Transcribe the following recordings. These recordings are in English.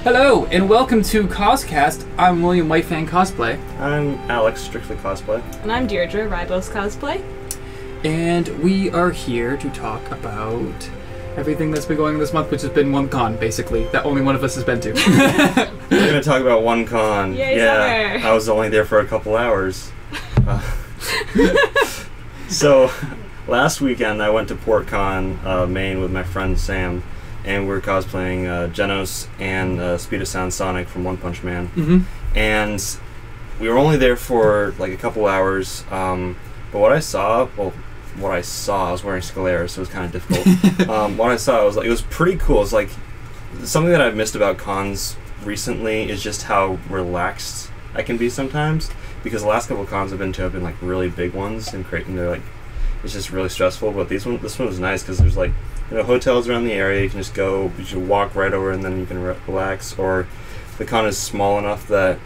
Hello, and welcome to Coscast. I'm William, WhiteFangCosplay. I'm Alex, StrictlyCosplay. And I'm Deirdre, RiboseCosplay. And we are here to talk about everything that's been going on this month, which has been one con, basically, that only one of us has been to. We're going to talk about one con. Yay, yeah, summer. I was only there for a couple hours. So, last weekend I went to Portcon, Maine with my friend Sam, and we were cosplaying Genos and Speed of Sound Sonic from One Punch Man. Mm-hmm. And we were only there for like a couple hours, but what I saw, I was wearing Scalera, so it was kind of difficult. What I saw, it was pretty cool. It's like, something that I've missed about cons recently is just how relaxed I can be sometimes, because the last couple of cons I've been to have been like really big ones, and they're like, it's just really stressful, but this one was nice, because there's like, hotels around the area. You can just go, you should walk right over and then you can relax, or the con is small enough that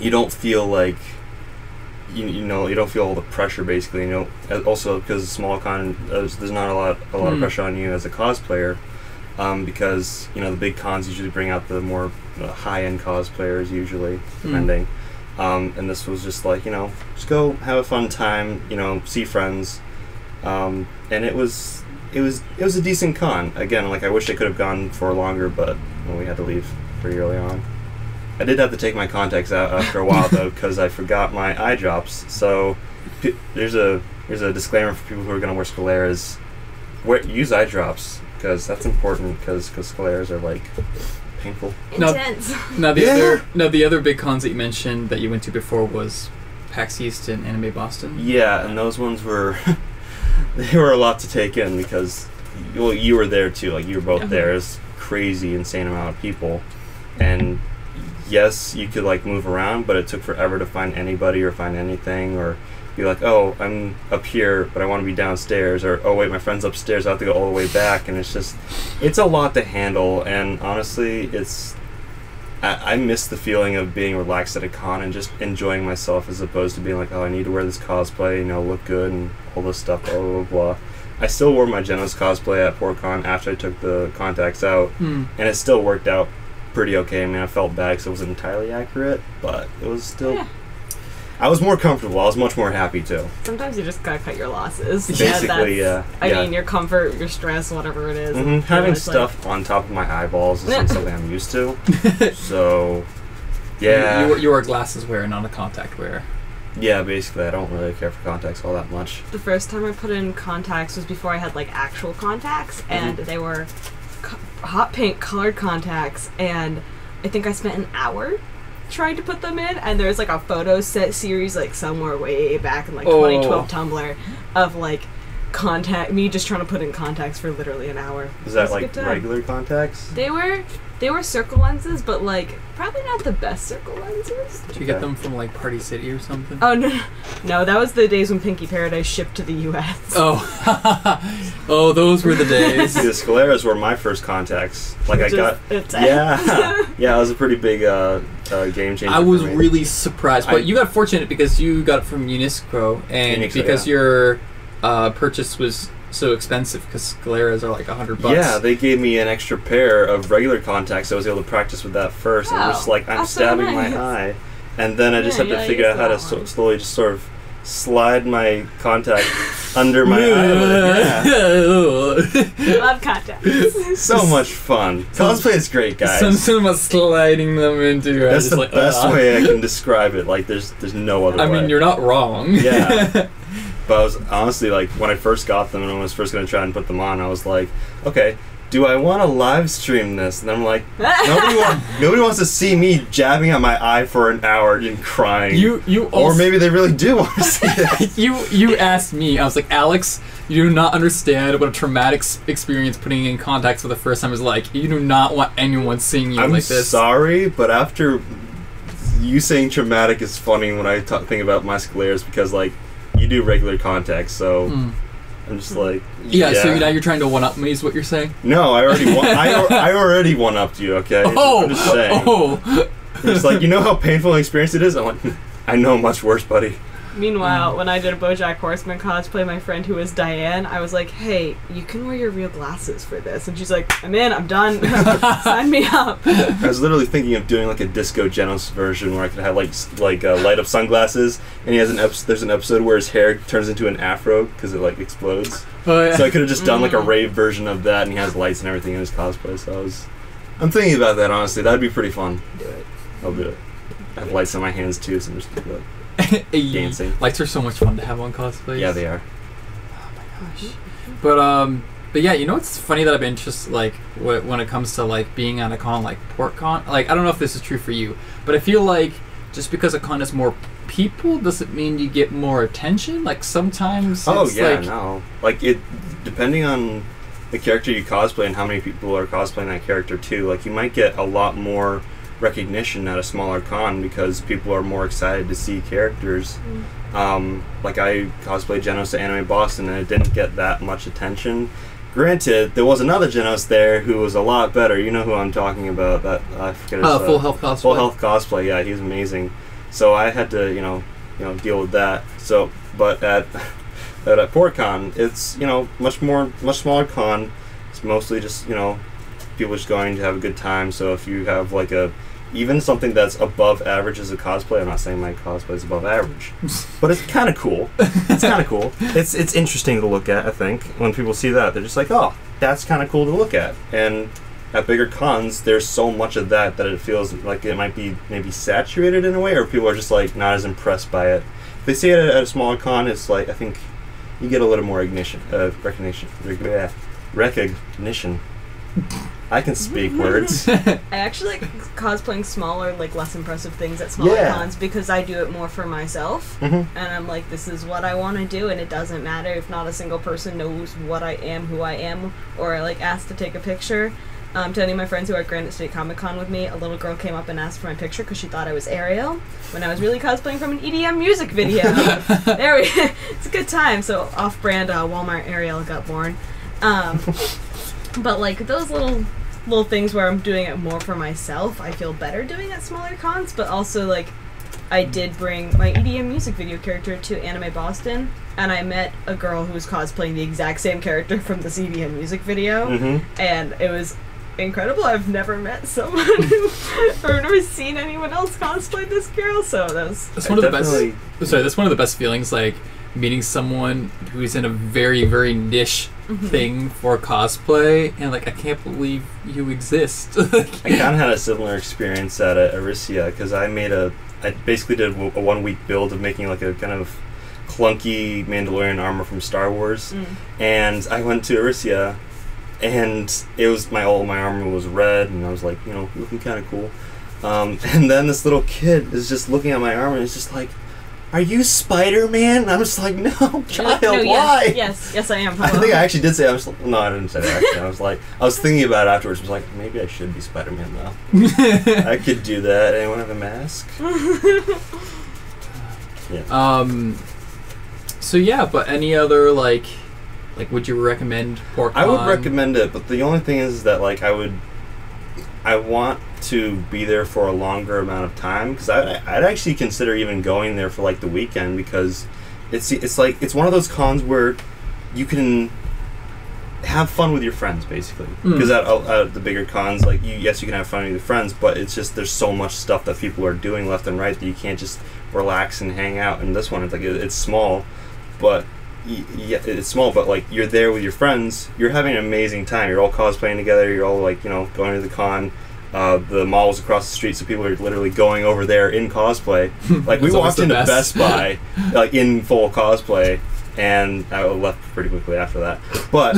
you don't feel like you don't feel all the pressure, basically. Also because it's a small con, there's not a lot of pressure on you as a cosplayer, because the big cons usually bring out the more high-end cosplayers, usually, depending. And this was just like, just go have a fun time, see friends, and it was a decent con. Again, like, I wish I could have gone for longer, but we had to leave pretty early on. I did have to take my contacts out after a while, though, because I forgot my eye drops. So there's a disclaimer for people who are going to wear Scaleras. Use eye drops, because that's important, because Scaleras are like painful. Intense. The other big cons that you mentioned that you went to before was PAX East and Anime Boston. Yeah, and those ones were they were a lot to take in, because you were there too. Like, you were both there. It's crazy, insane amount of people, and yes, you could like move around, but it took forever to find anybody or find anything, or be like, oh, I'm up here, but I want to be downstairs, or oh wait, my friend's upstairs, I have to go all the way back, and it's a lot to handle. And honestly, I miss the feeling of being relaxed at a con and just enjoying myself, as opposed to being like, oh, I need to wear this cosplay, look good and all this stuff, blah blah blah. I still wore my Genos cosplay at Portcon after I took the contacts out, and it still worked out pretty okay. I mean, I felt bad because it wasn't entirely accurate, but it was still... Yeah. I was more comfortable. I was much more happy, too. Sometimes you just gotta cut your losses. Basically, yeah. I mean, your comfort, your stress, whatever it is. Mm-hmm. Having stuff on top of my eyeballs isn't something I'm used to. So, yeah. You are glasses wearer, not a contact wearer. Yeah, basically, I don't really care for contacts all that much. The first time I put in contacts was before I had, like, actual contacts, and they were hot pink colored contacts, and I think I spent an hour trying to put them in, and there's like a photo set series like somewhere way back in like 2012 Tumblr of like me just trying to put in contacts for literally an hour. Is that like regular contacts? They were circle lenses, but like probably not the best circle lenses. Did you get them from like Party City or something? Oh no, that was the days when Pinky Paradise shipped to the U.S. Oh, those were the days. See, the Scaleras were my first contacts. Like, it was a pretty big game changer. I was really surprised, but you got fortunate because you got it from Unisco, and because your purchase was so expensive, because Scaleras are like $100. Yeah, they gave me an extra pair of regular contacts. I was able to practice with that first, and just like, I'm stabbing my eye, and then I just had to figure out how to slowly just sort of slide my contact under my eye. Love contacts. So much fun. Cosplay is great, guys. Some of sliding them into your That's the best way I can describe it. Like, there's no other way. I mean, you're not wrong. Yeah. But I was honestly, like, when I first got them and I was first going to try and put them on, I was like, okay, do I want to live stream this? And I'm like, nobody wants to see me jabbing at my eye for an hour and crying. Or maybe they really do want to see it. You asked me. I was like, Alex, you do not understand what a traumatic experience putting in contacts for the first time is like. You do not want anyone seeing you like this. I'm sorry, but after you saying traumatic is funny when I think about my Scaleras, because like, you do regular contacts, so I'm just like, yeah. So now you're trying to one up me, is what you're saying? No, I already one upped you. Okay, I'm just saying. It's like, how painful an experience it is. I'm like, I know much worse, buddy. Meanwhile, when I did a BoJack Horseman cosplay, my friend who was Diane, I was like, hey, you can wear your real glasses for this. And she's like, I'm in, I'm done. Sign me up. I was literally thinking of doing like a Disco Genos version where I could have like light up sunglasses, and he has there's an episode where his hair turns into an afro because it like explodes. Oh, yeah. So I could have just done like a rave version of that, and he has lights and everything in his cosplay. So I'm thinking about that, honestly. That'd be pretty fun. Do it. I'll do it. I have lights on my hands too, so I'm just like dancing. Lights are so much fun to have on cosplays. Yeah, they are. Oh my gosh. But yeah, you know what's funny that I've been just like when it comes to like being on a con like Portcon. Like I don't know if this is true for you, but I feel like just because a con has more people doesn't mean you get more attention. Like sometimes. No. Like it, depending on the character you cosplay and how many people are cosplaying that character too. Like you might get a lot more recognition at a smaller con because people are more excited to see characters. Like I cosplayed Genos at Anime Boston and it didn't get that much attention. Granted, there was another Genos there who was a lot better. You know who I'm talking about? That I forget his Full Health Cosplay. Full Health Cosplay. Yeah, he was amazing. So I had to, you know, deal with that. So, but at Portcon, it's much smaller con. It's mostly just people just going to have a good time. So if you have like even something that's above average as a cosplay, I'm not saying my cosplay is above average, but it's kind of cool. It's kind of cool. It's interesting to look at. I think when people see that, they're just like, oh, that's kind of cool to look at. And at bigger cons, there's so much of that it feels like it might be maybe saturated in a way, or people are just like not as impressed by it. If they see it at a smaller con, it's like I think you get a little more recognition. I can speak words. I actually like cosplaying smaller, like less impressive things at smaller cons because I do it more for myself. And I'm like, this is what I want to do, and it doesn't matter if not a single person knows what I am, who I am, or like asked to take a picture. To any of my friends who are at Granite State Comic Con with me, a little girl came up and asked for my picture because she thought I was Ariel when I was really cosplaying from an EDM music video. It's a good time. So off-brand Walmart Ariel got born. But like those little things where I'm doing it more for myself, I feel better doing at smaller cons. But also like I did bring my EDM music video character to Anime Boston, and I met a girl who was cosplaying the exact same character from this EDM music video, and it was incredible. I've never met someone or never seen anyone else cosplay this girl, so that's one of the best. Sorry, that's one of the best feelings. Like meeting someone who's in a very, very niche thing for cosplay, and like I can't believe you exist. I kind of had a similar experience at Arisia because I basically did a 1 week build of making like a kind of clunky Mandalorian armor from Star Wars, and I went to Arisia, and it was my armor was red, and I was like, looking kind of cool, and then this little kid is just looking at my armor and is just like, "Are you Spider-Man?" And I was like, "No, child, why?" Yes, I am. Hello. I think I actually did say I didn't say that actually. I was thinking about it afterwards. I was like, maybe I should be Spider-Man though. I could do that. Anyone have a mask? Yeah. So yeah, but any other like would you recommend Portcon? I would recommend it, but the only thing is that like I want to be there for a longer amount of time because I'd actually consider even going there for like the weekend because it's one of those cons where you can have fun with your friends basically because at the bigger cons like you can have fun with your friends, but it's just there's so much stuff that people are doing left and right that you can't just relax and hang out. And this one it's like it's small, but it's small, but like you're there with your friends, you're having an amazing time, you're all cosplaying together, you're all like going to the con. The mall was across the street, so people are literally going over there in cosplay. Like we walked into Best Buy, like in full cosplay, and I left pretty quickly after that. But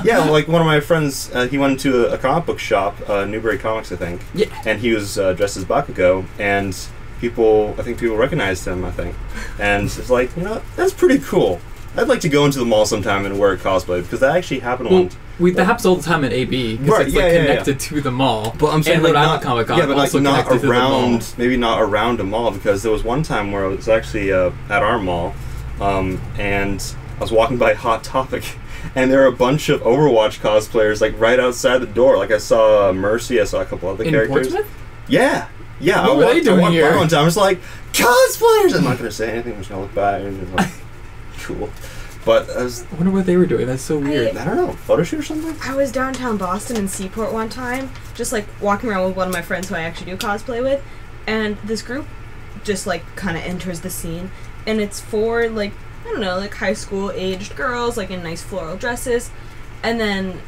yeah, like one of my friends, he went to a comic book shop, Newbury Comics, I think. Yeah. And he was dressed as Bakugo, and I think people recognized him. I think, and it's like that's pretty cool. I'd like to go into the mall sometime and wear a cosplay because that actually happened once. That happens all the time at AB because it's connected to the mall. But I'm saying and Rhode Island Comic Con but also not connected around, to the mall. maybe not around a mall because there was one time where I was actually at our mall, and I was walking by Hot Topic, and there were a bunch of Overwatch cosplayers like right outside the door. Like I saw Mercy, I saw a couple other characters. Portsmouth? Yeah. What were they doing here? One time I was like, cosplayers. I'm not gonna say anything. I'm just gonna look back and just like, cool. But I wonder what they were doing. That's so weird. I don't know, photo shoot or something. I was downtown Boston in Seaport one time, just like walking around with one of my friends who I actually do cosplay with, and this group just like kind of enters the scene, and it's for like, I don't know, like high school aged girls like in nice floral dresses, and then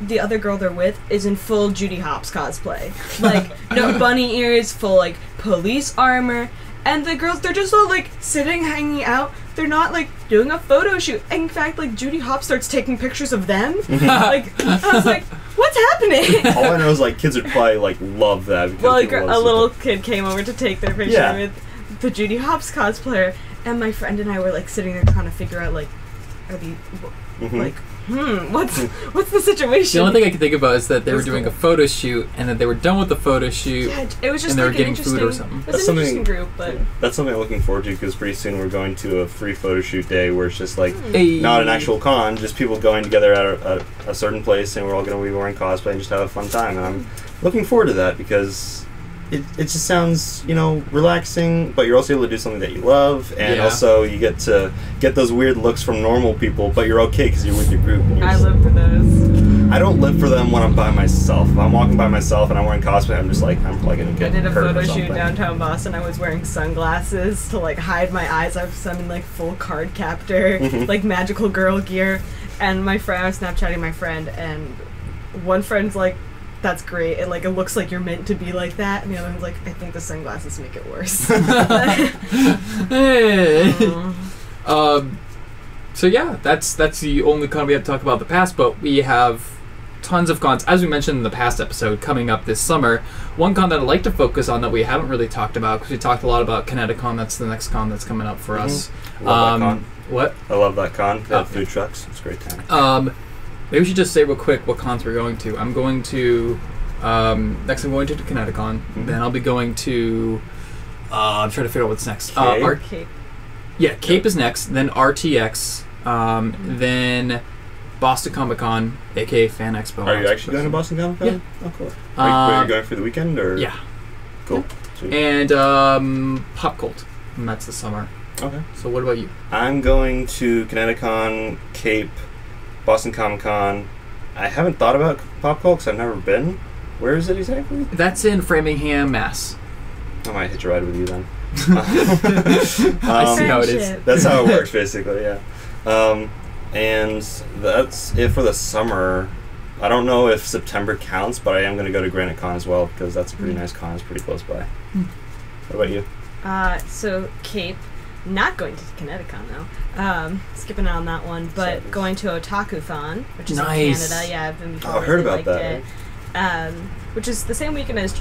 the other girl they're with is in full Judy Hopps cosplay, like no bunny ears, full like police armor, and the girls, they're just all like sitting, hanging out. They're not like doing a photo shoot. In fact, like Judy Hopps starts taking pictures of them. Like I was like, what's happening? All I know is like kids would probably like love that. Because well, like, a little kid came over to take their picture Yeah. with the Judy Hopps cosplayer, and my friend and I were like sitting there trying to figure out like, are these like, what's the situation? The only thing I can think about is that they were What's doing the- a photo shoot, and that they were done with the photo shoot, Yeah, it was just and they were like getting an food interesting. or something. It That's was an interesting something- group, but That's something I'm looking forward to because pretty soon we're going to a free photo shoot day where it's just like Hey. not an actual con, just people going together at a certain place and we're all going to be wearing cosplay and just have a fun time. And I'm looking forward to that because it just sounds, you know, relaxing, but you're also able to do something that you love, and Yeah. also you get to get those weird looks from normal people, but you're okay because you're with your group. And you're I just- live for those. I don't live for them when I'm by myself. If I'm walking by myself and I'm wearing cosplay, I'm just like, I'm probably going to I get did a hurt or photo shoot something. downtown Boston. I was wearing sunglasses to like hide my eyes. I was in like full card captor, like magical girl gear. And my friend, I was Snapchatting my friend, and one friend's like, "That's great. It like it looks like you're meant to be like that." And the other one's like, "I think the sunglasses make it worse." Hey. Oh. So yeah, that's the only con we have to talk about in the past, but we have tons of cons, as we mentioned in the past episode, coming up this summer. One con that I'd like to focus on that we haven't really talked about, because we talked a lot about Kineticon. That's the next con that's coming up for us. Love that con. What? I love that con. They have Oh. food trucks. It's a great time. Maybe we should just say real quick what cons we're going to. I'm going to next. I'm going to Kineticon. Then I'll be going to. I'm trying to figure out what's next. Cape? Okay. Yeah, Cape is next. Then RTX. Then Boston Comic Con, aka Fan Expo. Are you actually going to Boston Comic Con? Yeah. Oh, cool. Are you going for the weekend or? Yeah. Cool. Sweet. And Pop Cult. And that's the summer. Okay. So what about you? I'm going to Kineticon, Cape, Boston Comic Con. I haven't thought about Pop Cult because I've never been. Where is it exactly? That's in Framingham, Mass. I might hitch a ride with you then. I see how it is. Friendship. That's how it works, basically, yeah. And that's it for the summer. I don't know if September counts, but I am going to go to Granite Con as well because that's a pretty nice con. It's pretty close by. What about you? So Cape, not going to Kineticon though. Skipping on that one, but Sadness. going to Otaku-Thon, which is Nice. in Canada. Yeah, I've been before. Oh, I heard really about liked that. it. Which is the same weekend as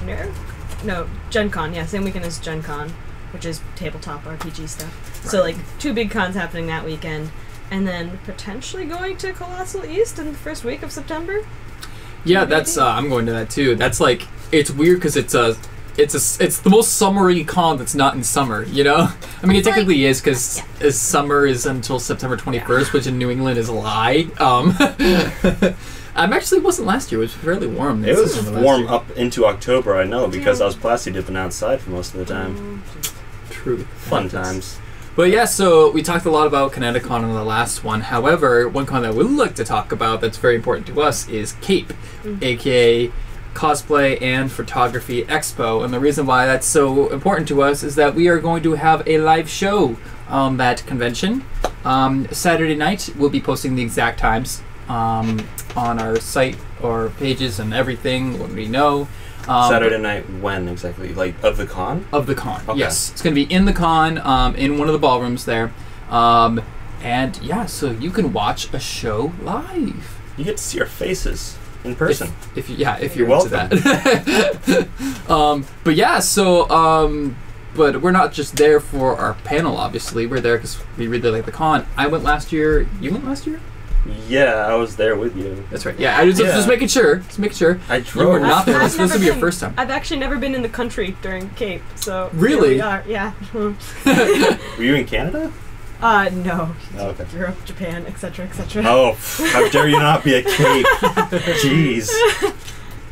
Gen Con. Yeah, same weekend as Gen Con, which is tabletop RPG stuff. So like 2 big cons happening that weekend, and then potentially going to Colossal East in the first week of September. Yeah, that's I'm going to that too. That's like, it's weird because it's the most summery con that's not in summer, you know? I mean, it It's like- technically is because summer is until September 21st, which in New England is a lie. Actually wasn't last year. It was fairly warm. It was September last warm year. up into October, I know, because Yeah. I was plasti dipping outside for most of the time. True. Fun times. But yeah, so we talked a lot about Kineticon in the last one. However, one con that we'd like to talk about that's very important to us is CAPE, aka Cosplay and Photography Expo. And the reason why that's so important to us is that we are going to have a live show on that convention. Saturday night, we'll be posting the exact times on our site or pages and everything when we know. Saturday night, when exactly? Like, of the con? Of the con, Okay. yes. It's going to be in the con, in one of the ballrooms there. And yeah, so you can watch a show live. You get to see our faces in person. If you're You're into that. But yeah, so but we're not just there for our panel. Obviously, we're there because we really like the con. I went last year. You went last year? Yeah, I was there with you. That's right. Yeah, I was just making sure. Just making sure. I You drove. were not there. I've This never will be your been- first time. I've actually never been in the country during Cape, so Really? here we are. Yeah. Were you in Canada? No. Oh, okay. Europe, Japan, etc., etc. Oh, how dare you not be a cape? Jeez.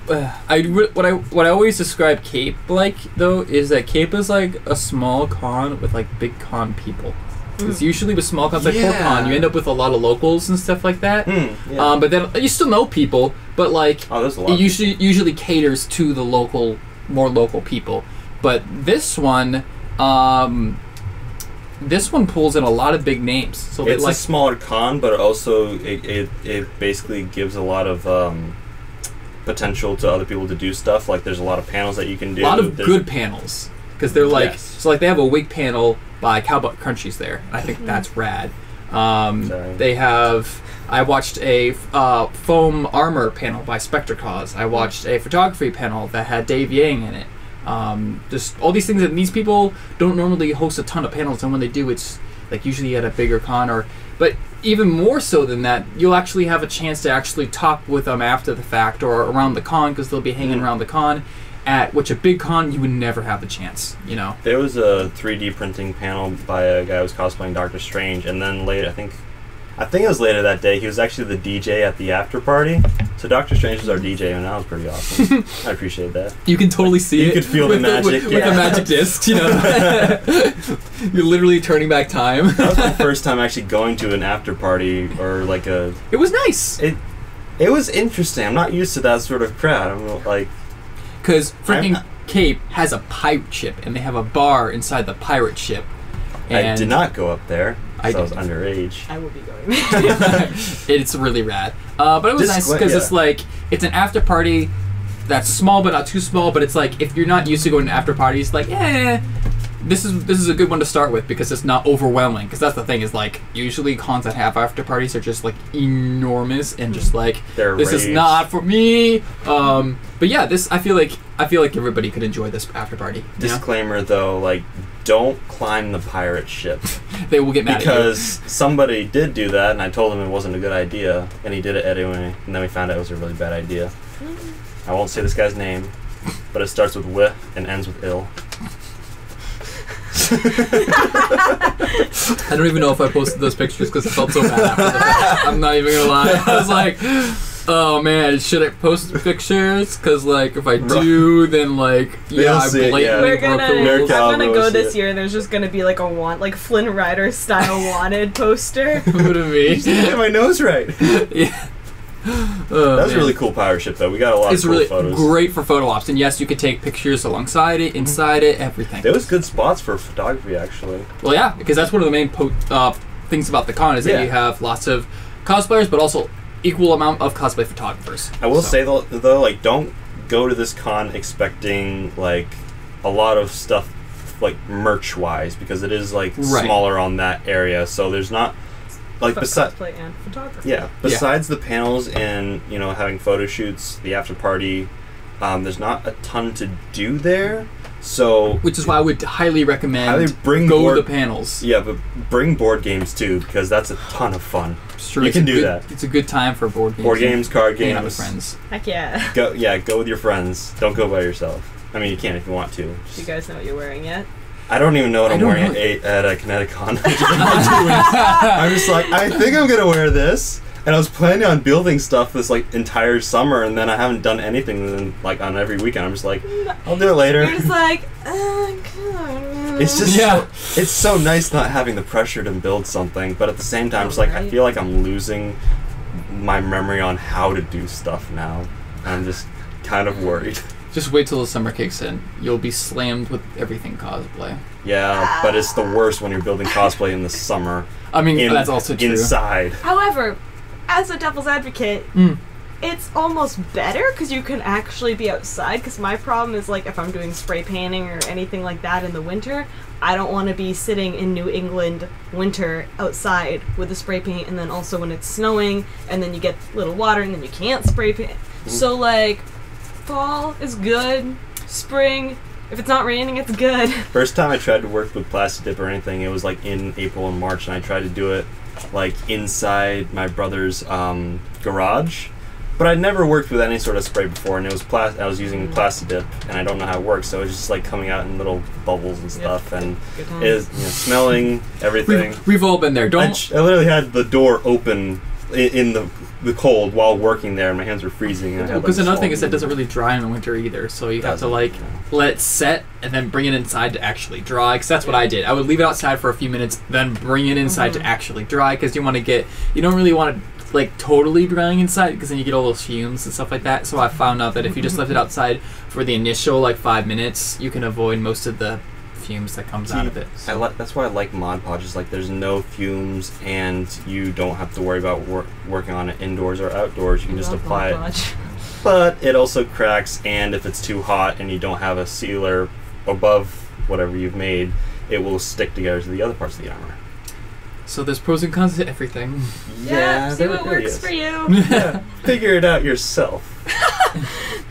what I always describe Cape like though is that Cape is like a small con with like big con people. Because usually with small cons like Portcon, you end up with a lot of locals and stuff like that. But then you still know people, but like it usually caters to the more local people. But this one pulls in a lot of big names. So it's a smaller con, but also it basically gives a lot of potential to other people to do stuff. Like there's a lot of panels that you can do. A lot of good panels. Because they're like, so like they have a wig panel by Cowboy Crunchies there. I think that's rad. They have, I watched a foam armor panel by SpectreCos. I watched a photography panel that had Dave Yang in it. Just all these things, and these people don't normally host a ton of panels, and when they do, it's like usually at a bigger con. But even more so than that, you'll actually have a chance to actually talk with them after the fact or around the con, because they'll be hanging around the con. At which a big con you would never have the chance, you know. There was a 3D printing panel by a guy who was cosplaying Doctor Strange, and then later, I think it was later that day, he was actually the DJ at the after party. So Doctor Strange was our DJ, and that was pretty awesome. I appreciate that. You can totally see you it. You could feel the magic. With the magic disc, you know. You're literally turning back time. That was my first time actually going to an after party or like a... It was nice. It was interesting. I'm not used to that sort of crowd. I'm like... Because freaking Cape has a pirate ship, and they have a bar inside the pirate ship. And I did not go up there. I was did. underage. I will be going. It's really rad. But it was nice because it's like, it's an after party that's small but not too small, but it's like, if you're not used to going to after parties, like, this is a good one to start with because it's not overwhelming. Because that's the thing, is like, usually cons that have after parties are just like enormous and just like, this is not for me. But yeah, I feel like everybody could enjoy this after party. Disclaimer though, like, don't climb the pirate ship. They will get mad at you. Because somebody did do that, and I told him it wasn't a good idea, and he did it anyway, and then we found out it was a really bad idea. I won't say this guy's name, but it starts with "wi" and ends with "ill." I don't even know if I posted those pictures because I felt so bad after the fact. I'm not even gonna lie. I was like, oh man, should I post pictures? Because like, if I do, then like, I blatantly broke the rules. I'm gonna go this year, and there's just gonna be like like Flynn Rider style wanted poster. What do you mean? Get my nose right. Yeah. That was a really cool pirate ship, though. We got a lot of cool photos. It's really great for photo ops, and yes, you could take pictures alongside it, inside it, everything. There was good spots for photography, actually. Well, yeah, because that's one of the main things about the con is that you have lots of cosplayers, but also equal amount of cosplay photographers. I will say though, like, don't go to this con expecting like a lot of stuff like merch-wise, because it is like smaller on that area, so there's not. Like cosplay and photography. Yeah. Besides the panels and having photo shoots, the after party, there's not a ton to do there. So which is why I would highly recommend go to the panels. Yeah, but bring board games too, because that's a ton of fun. Sure, you can do that. It's a good time for board games. Board games, card games. With friends. Heck yeah. Go with your friends. Don't go by yourself. I mean, you can if you want to. Do you guys know what you're wearing yet? I don't even know what I'm wearing at a Kineticon. I'm just like, I think I'm gonna wear this, and I was planning on building stuff this like entire summer, and then I haven't done anything like on every weekend. I'm just like, I'll do it later. You're just like, it's just it's so nice not having the pressure to build something, but at the same time, it's like I feel like I'm losing my memory on how to do stuff now. I'm just kind of worried. Just wait till the summer kicks in. You'll be slammed with everything cosplay. Yeah, but it's the worst when you're building cosplay in the summer. I mean, that's also true. Inside. However, as a devil's advocate, it's almost better because you can actually be outside. Because my problem is, like, if I'm doing spray painting or anything like that in the winter, I don't want to be sitting in New England winter outside with a spray paint, and then also when it's snowing, and then you get little water, and then you can't spray paint. So, like, fall is good. Spring, if it's not raining, it's good. First time I tried to work with plastic dip or anything, it was like in April and March, and I tried to do it like inside my brother's garage. But I'd never worked with any sort of spray before, and it was I was using plastic dip, and I don't know how it works, so it was just like coming out in little bubbles and stuff, and it is smelling everything. We've all been there. I literally had the door open in the cold while working there, and my hands were freezing. Because another thing is that it doesn't really dry in the winter either, so you have to like let it set and then bring it inside to actually dry. Because that's what I did. I would leave it outside for a few minutes, then bring it inside to actually dry. Because you don't really want to like totally drying inside, because then you get all those fumes and stuff like that. So I found out that if you just left it outside for the initial like 5 minutes, you can avoid most of the fumes that comes out of it. So. That's why I like Mod Podge. Like there's no fumes, and you don't have to worry about working on it indoors or outdoors. You can just apply it. But it also cracks, and if it's too hot and you don't have a sealer above whatever you've made, it will stick together to the other parts of the armor. So there's pros and cons to everything. Yeah, see what works for you. Yeah, figure it out yourself.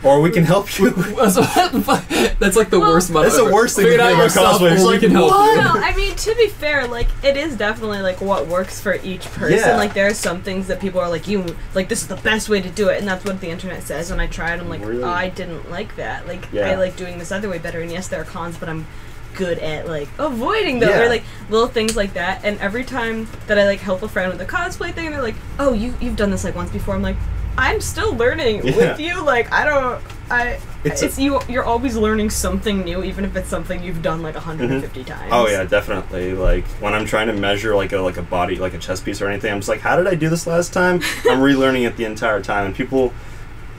Or we can help you. That's like the worst motto. That's the worst thing about cosplay. Or we can help you. No, I mean, to be fair, like, it is definitely, like, what works for each person. Yeah. Like, there are some things that people are like, this is the best way to do it, and that's what the internet says, and I tried, I'm like, really? I didn't like that. Like, Yeah. I like doing this other way better, and yes, there are cons, but I'm good at like avoiding them, or like little things like that. And every time that I like help a friend with a cosplay thing, they're like, "Oh, you've done this like once before." I'm like, I'm still learning with you. Like you're always learning something new, even if it's something you've done like 150 times. Oh yeah, definitely. Like when I'm trying to measure like a body, like a chest piece or anything, I'm just like, how did I do this last time? I'm relearning it the entire time, and people.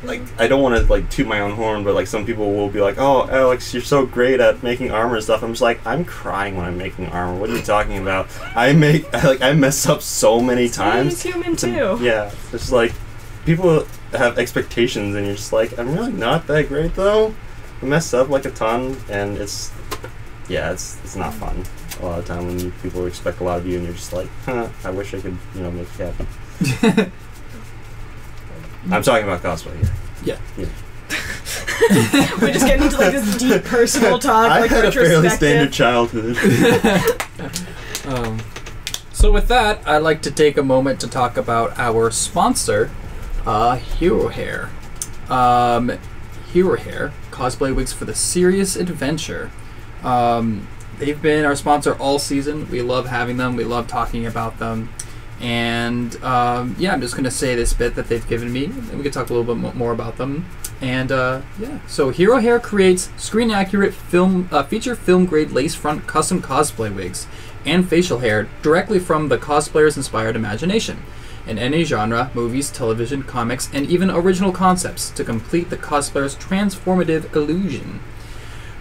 Like, I don't want to, like, toot my own horn, but, like, some people will be like, oh, Alex, you're so great at making armor and stuff. I'm just like, I'm crying when I'm making armor. What are you talking about? I mess up so many times. He's human, too. Yeah. It's like, people have expectations, and you're just like, I'm really not that great, though. I mess up, like, a ton, and it's not fun a lot of time when people expect a lot of you, and you're just like, I wish I could, make you happy. I'm talking about cosplay here. Yeah. We're just getting into like this deep personal talk. I like had a fairly standard childhood. So with that, I'd like to take a moment to talk about our sponsor, Hero Hair. Hero Hair, cosplay wigs for the serious adventure. They've been our sponsor all season. We love having them. We love talking about them. And I'm just going to say this bit that they've given me, and we can talk a little bit more about them. And so Hero Hair creates screen-accurate feature film-grade lace-front custom cosplay wigs and facial hair directly from the cosplayer's inspired imagination in any genre, movies, television, comics, and even original concepts to complete the cosplayer's transformative illusion.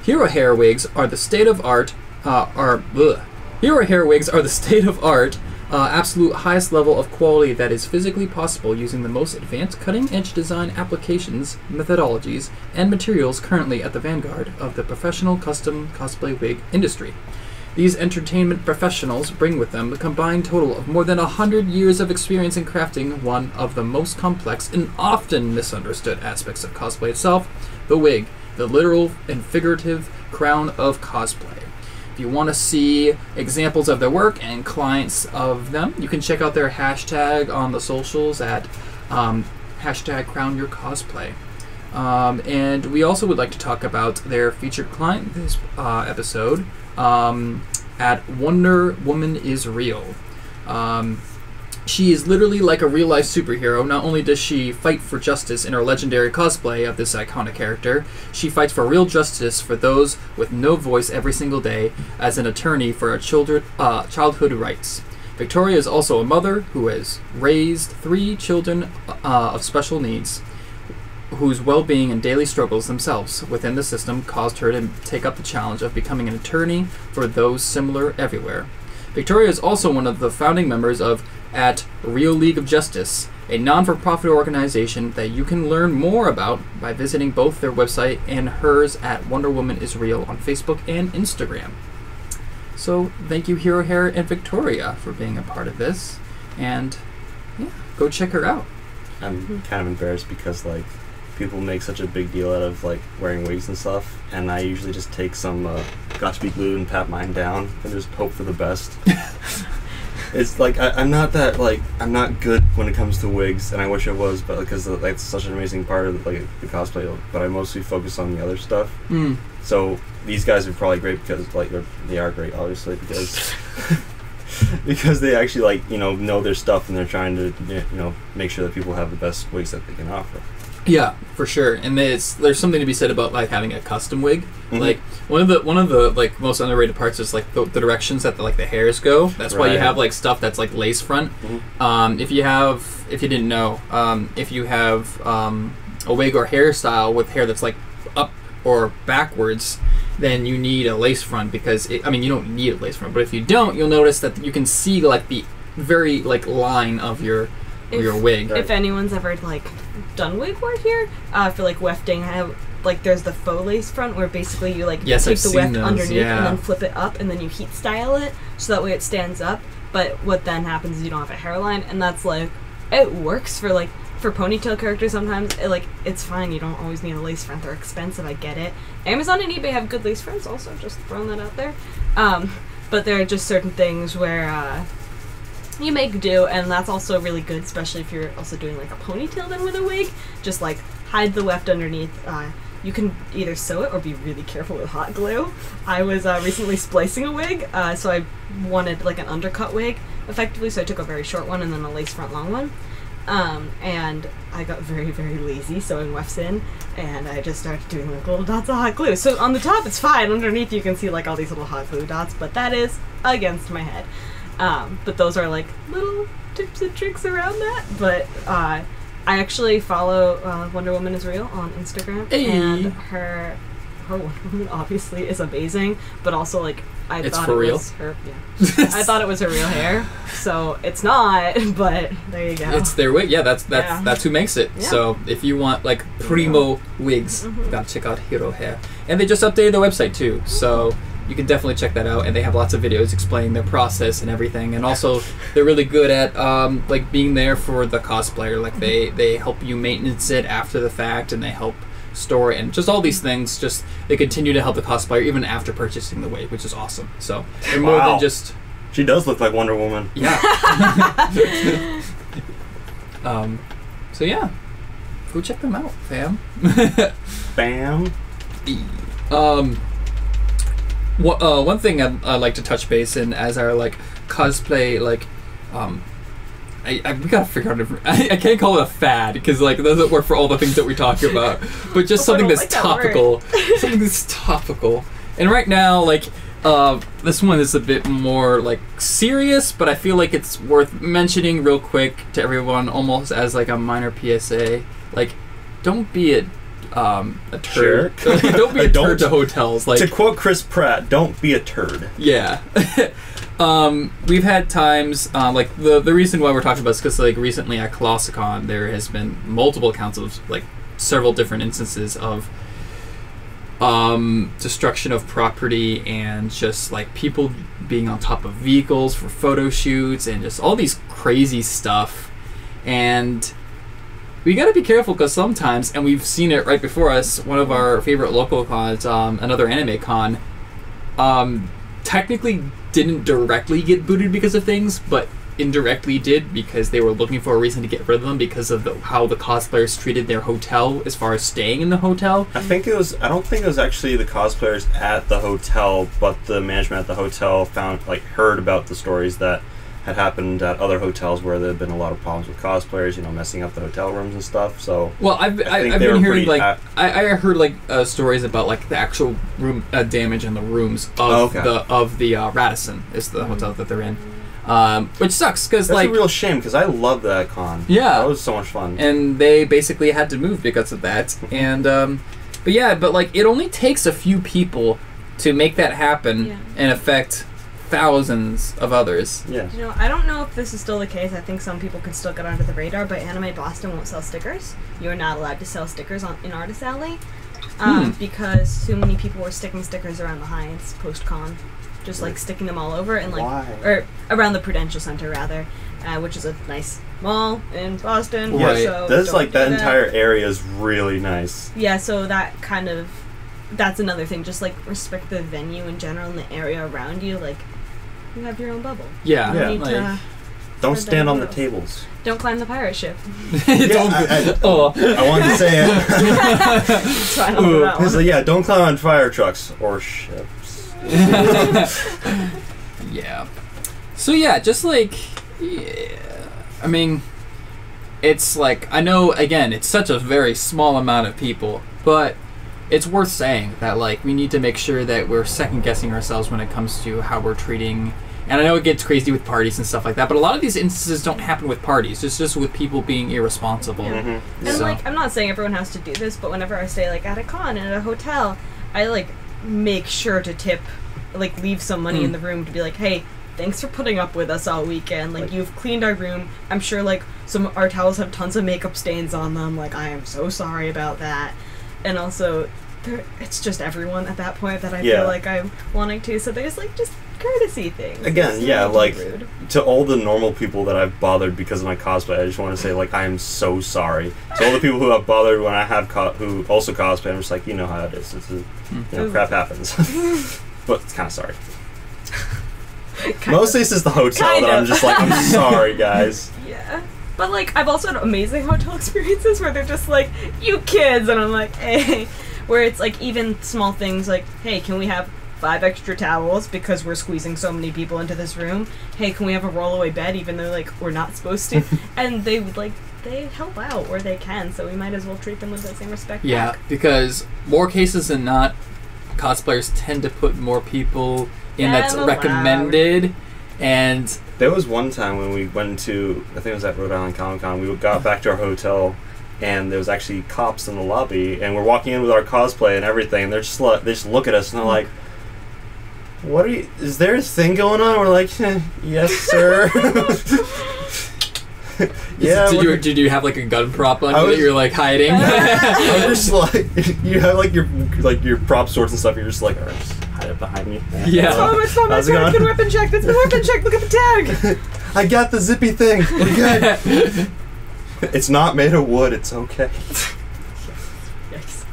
Hero Hair wigs are the state-of-art. Hero Hair wigs are the state-of-art. Absolute highest level of quality that is physically possible using the most advanced cutting-edge design applications, methodologies, and materials currently at the vanguard of the professional custom cosplay wig industry. These entertainment professionals bring with them a combined total of more than 100 years of experience in crafting one of the most complex and often misunderstood aspects of cosplay itself, the wig, the literal and figurative crown of cosplay. If you want to see examples of their work and clients of them, you can check out their hashtag on the socials at hashtag CrownYourCosplay. And we also would like to talk about their featured client this episode at Wonder Woman is Real. She is literally like a real-life superhero. Not only does she fight for justice in her legendary cosplay of this iconic character, she fights for real justice for those with no voice every single day as an attorney for childhood rights. Victoria is also a mother who has raised 3 children of special needs, whose well-being and daily struggles themselves within the system caused her to take up the challenge of becoming an attorney for those similar everywhere. Victoria is also one of the founding members of at Real League of Justice, a non-for-profit organization that you can learn more about by visiting both their website and hers at Wonder Woman is Real on Facebook and Instagram. So thank you, Hero Hair and Victoria, for being a part of this, and go check her out. I'm kind of embarrassed because like people make such a big deal out of like wearing wigs and stuff, and I usually just take some Got2b glue and pat mine down and just hope for the best. It's like I'm not good when it comes to wigs, and I wish I was, but because that's such an amazing part of like the cosplay. But I mostly focus on the other stuff. So these guys are probably great because like they are great, obviously, because because they actually like know their stuff and they're trying to make sure that people have the best wigs that they can offer. Yeah, for sure. And there's something to be said about like having a custom wig. Mm-hmm. Like one of the like most underrated parts is like the directions that the hairs go. That's why you have like stuff that's like lace front. Mm-hmm. If you didn't know, if you have a wig or hairstyle with hair that's like up or backwards, then you need a lace front because you don't need a lace front, but if you don't, you'll notice that you can see like the very like line of your wig. If anyone's ever like done wig work here, for like wefting, I have like there's the faux lace front where basically you like take the weft underneath and then flip it up and then you heat style it so that way it stands up. But what then happens is you don't have a hairline, and that's like it works for like for ponytail characters sometimes. It's fine. You don't always need a lace front. They're expensive. I get it. Amazon and eBay have good lace fronts also. Just throwing that out there. But there are just certain things where you make do, and that's also really good, especially if you're also doing like a ponytail then with a wig. Just like hide the weft underneath. You can either sew it or be really careful with hot glue. I was recently splicing a wig, so I wanted like an undercut wig effectively, so I took a very short one and then a lace front long one. And I got very, very lazy sewing wefts in, and I just started doing like little dots of hot glue. So on the top it's fine, underneath you can see like all these little hot glue dots, but that is against my head. But those are like little tips and tricks around that. But I actually follow Wonder Woman is Real on Instagram, and her Wonder Woman obviously is amazing, but also like I thought it was her. Yeah, I thought it was her real hair, so it's not. But there you go. It's their wig. Yeah, that's who makes it. Yeah. So if you want like primo wigs, you gotta check out Hero Hair, and they just updated their website too. So you can definitely check that out, and they have lots of videos explaining their process and everything. And also, they're really good at like being there for the cosplayer. Like they help you maintenance it after the fact, and they help store it, and just all these things. Just they continue to help the cosplayer even after purchasing the wig, which is awesome. So they're more than just. She does look like Wonder Woman. Yeah. So yeah, go check them out, fam. Bam. One thing I'd like to touch base in as our like cosplay we gotta figure out I can't call it a fad because like it doesn't work for all the things that we talk about, but just something that's topical. Something that's topical. And right now, like this one is a bit more like serious, but I feel like it's worth mentioning real quick to everyone, almost as like a minor PSA. Like, don't be a turd. Don't be a turd to hotels. Like, to quote Chris Pratt, don't be a turd. Yeah. We've had times like the reason why we're talking about this because like recently at ColossalCon there has been multiple accounts of like several different instances of destruction of property and just like people being on top of vehicles for photo shoots and just all these crazy stuff. And we got to be careful because sometimes, and we've seen it right before us, one of our favorite local cons, another anime con, technically didn't directly get booted because of things, but indirectly did because they were looking for a reason to get rid of them because of how the cosplayers treated their hotel as far as staying in the hotel. I don't think it was actually the cosplayers at the hotel, but the management at the hotel heard about the stories that had happened at other hotels where there had been a lot of problems with cosplayers, messing up the hotel rooms and stuff. So well, I've been hearing like I heard like stories about like the actual room damage in the rooms of the Radisson is the hotel that they're in, which sucks because like a real shame because I love that con. Yeah, that was so much fun. And they basically had to move because of that. And but like it only takes a few people to make that happen and affect thousands of others. Yeah. I don't know if this is still the case. I think some people could still get under the radar, but Anime Boston won't sell stickers. You are not allowed to sell stickers in Artist Alley because so many people were sticking stickers around the Heinz post-con, just like sticking them all over and or around the Prudential Center rather, which is a nice mall in Boston. Yeah, so that's like that entire area is really nice. Yeah, so that's another thing. Just like respect the venue in general and the area around you. Like, you have your own bubble. Yeah. Don't stand on the tables. Don't climb the pirate ship. I wanted to say it. Don't climb on fire trucks or ships. Yeah. So yeah, just like, yeah, I mean, it's like, I know, again, it's such a very small amount of people, but it's worth saying that, like, we need to make sure that we're second-guessing ourselves when it comes to how we're treating, and I know it gets crazy with parties and stuff like that, but a lot of these instances don't happen with parties. It's just with people being irresponsible. Yeah. And, like, I'm not saying everyone has to do this, but whenever I stay, like, at a con and at a hotel, I, like, make sure to tip, like, leave some money in the room to be like, hey, thanks for putting up with us all weekend. Like, you've cleaned our room. I'm sure, like, our towels have tons of makeup stains on them. Like, I am so sorry about that. And also, it's just everyone at that point that I feel like I'm wanting to. So there's, like, just courtesy things. Again, like, rude. To all the normal people that I've bothered because of my cosplay, I just want to say, like, I am so sorry. To all the people who have bothered when I have who also cosplay, I'm just like, you know how it is. This is, crap happens. But it's kind of sorry. Mostly it's just the hotel that I'm just like, I'm sorry, guys. Yeah. But, like, I've also had amazing hotel experiences where they're just like, you kids, and I'm like, hey. Where it's, like, even small things like, hey, can we have 5 extra towels because we're squeezing so many people into this room? Hey, can we have a rollaway bed even though, like, we're not supposed to? And they would, like, they help out where they can, so we might as well treat them with the same respect Yeah, back. because more cases than not, cosplayers tend to put more people in that's recommended, and there was one time when we went to, I think it was at Rhode Island Comic Con, we got back to our hotel, and there was actually cops in the lobby, and we're walking in with our cosplay and everything, and they just look at us and they're like, "What are you? Is there a thing going on?" We're like, "Yes, sir." Yeah. Did you have like a gun prop on you that you're like hiding? I'm just like, you have like your prop swords and stuff. You're just like, all right, just hide it behind me. Yeah. It's not my good weapon check. That's my weapon check. Look at the tag. I got the zippy thing. We're good. It's not made of wood. It's okay. Yes.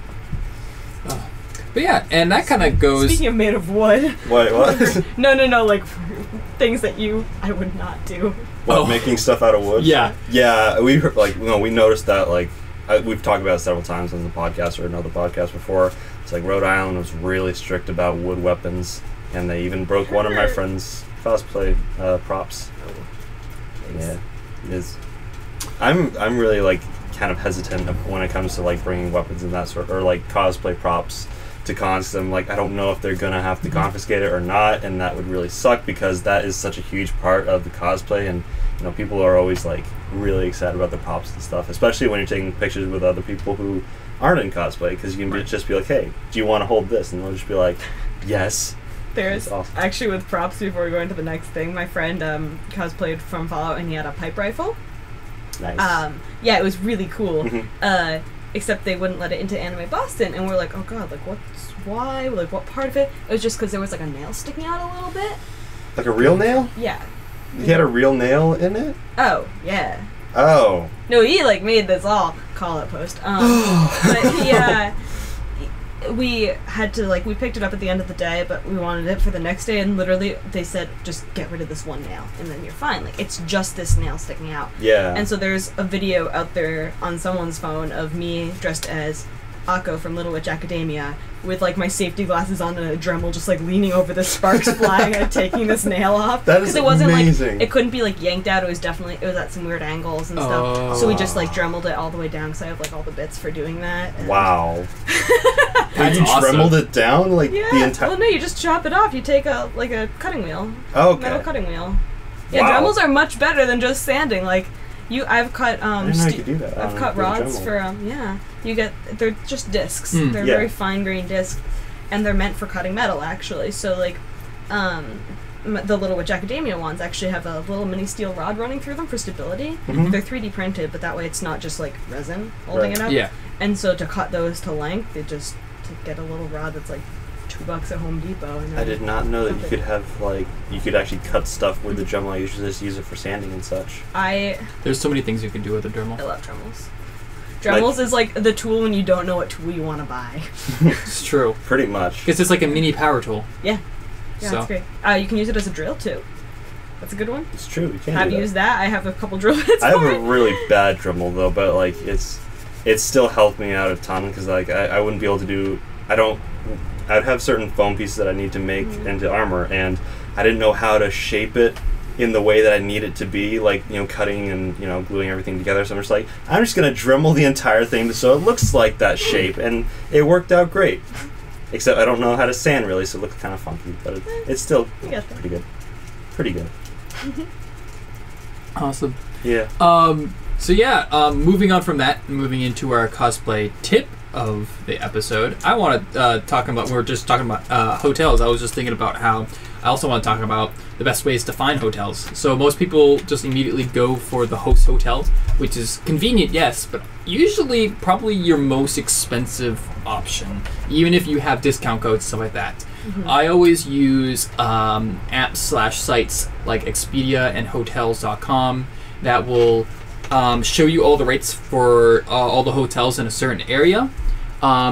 Oh. But yeah, and that kind of goes. Speaking of made of wood. Wait, what? No. Like things that I would not do. What, making stuff out of wood? Yeah. Yeah, we noticed that, like, we've talked about it several times on the podcast or another podcast before. It's like Rhode Island was really strict about wood weapons, and they even broke one of my friend's cosplay props. Yeah, it is. I'm really, like, kind of hesitant when it comes to, like, bringing weapons and that sort, or like cosplay props to cons. I'm like, I don't know if they're gonna have to confiscate it or not, and that would really suck because that is such a huge part of the cosplay, and people are always like really excited about the props and stuff, especially when you're taking pictures with other people who aren't in cosplay, because you can just be like, hey, do you want to hold this? And they'll just be like, yes. There's awesome. Actually, with props, before we go into the next thing, my friend cosplayed from Fallout, and he had a pipe rifle. Nice. Yeah, it was really cool. Mm-hmm. Except they wouldn't let it into Anime Boston, and we're like, oh god, like why? Like, what part of it? It was just because there was like a nail sticking out a little bit. Like a real nail? Yeah. He had a real nail in it? Oh, yeah. Oh. No, he like made this all call-out post. But we had to, like, we picked it up at the end of the day, but we wanted it for the next day, and literally they said, just get rid of this one nail, and then you're fine. Like, it's just this nail sticking out. Yeah. And so there's a video out there on someone's phone of me dressed as Akko from Little Witch Academia with, like, my safety glasses on and a Dremel just, like, leaning over the sparks flying and taking this nail off. That is it wasn't amazing. Like, it couldn't be, like, yanked out. It was at some weird angles and stuff. So we just, like, Dremeled it all the way down, because I have, like, all the bits for doing that. And wow. That's you awesome. Dremeled it down? Like, yeah. the entire... Well, no, you just chop it off. You take a cutting wheel. Oh, okay. Metal cutting wheel. Yeah, Wow. Dremels are much better than just sanding. Like, I've cut I didn't know you could do that. I've cut rods for yeah. They're just discs. They're very fine grained discs, and they're meant for cutting metal actually. So like, the Little Witch Academia ones actually have a little mini steel rod running through them for stability. Mm-hmm. They're 3D printed, but that way it's not just like resin holding it up. Yeah. And so to cut those to length, they just to get a little rod that's like $2 at Home Depot. And I did not know that you could have, like, you could actually cut stuff with the Dremel. I usually just use it for sanding and such. There's so many things you can do with a Dremel. I love Dremels. Dremels is like the tool when you don't know what tool you want to buy. It's true. Pretty much. Because it's like a mini power tool. Yeah. Yeah, that's great. You can use it as a drill too. That's a good one. It's true. You can Have do that. used that. I have a couple drill bits. I have a really bad Dremel though, but like it's still helped me out a ton because like I wouldn't be able to do. I'd have certain foam pieces that I need to make into armor, and I didn't know how to shape it in the way that I need it to be, like, you know, cutting and, you know, gluing everything together. So I'm just like, I'm just going to Dremel the entire thing so it looks like that shape, and it worked out great. Except I don't know how to sand, really, so it looks kind of funky, but it's still pretty good. Pretty good. Awesome. Yeah. So yeah, moving on from that, moving into our cosplay tip of the episode, I want to talk about, we were just talking about hotels. I was just thinking about how I also want to talk about the best ways to find hotels. So most people just immediately go for the host hotel, which is convenient, yes, but usually probably your most expensive option, even if you have discount codes, stuff like that. Mm-hmm. I always use apps/sites like Expedia and Hotels.com that will show you all the rates for all the hotels in a certain area.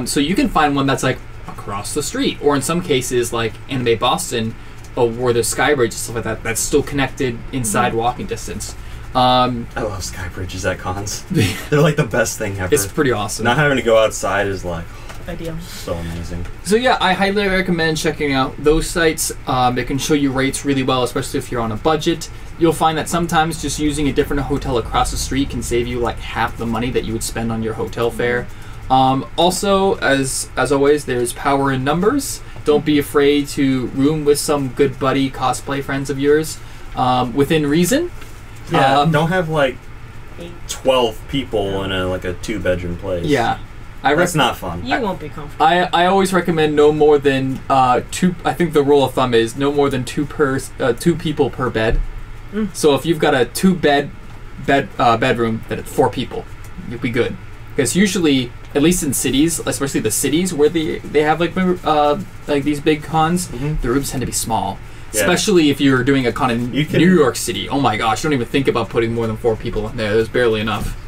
So you can find one that's like across the street, or in some cases like Anime Boston, where there's sky bridge and stuff like that, that's still connected inside walking distance. I love sky bridges at cons. They're like the best thing ever. It's pretty awesome. Not having to go outside is like ideal. So amazing. So yeah, I highly recommend checking out those sites. It can show you rates really well, especially if you're on a budget. You'll find that sometimes just using a different hotel across the street can save you like half the money that you would spend on your hotel fare. Also, as always, there's power in numbers. Don't be afraid to room with some good buddy cosplay friends of yours, within reason. Yeah, don't have like 12 people in a 2-bedroom place. Yeah. That's not fun. You won't be comfortable. I always recommend no more than 2. I think the rule of thumb is no more than 2 people per bed. So if you've got a 2-bedroom, then it's 4 people. You'll be good. Because usually, at least in cities, especially the cities where they have like these big cons, the rooms tend to be small. Yeah. Especially if you're doing a con in New York City. Oh my gosh, don't even think about putting more than 4 people in there. There's barely enough.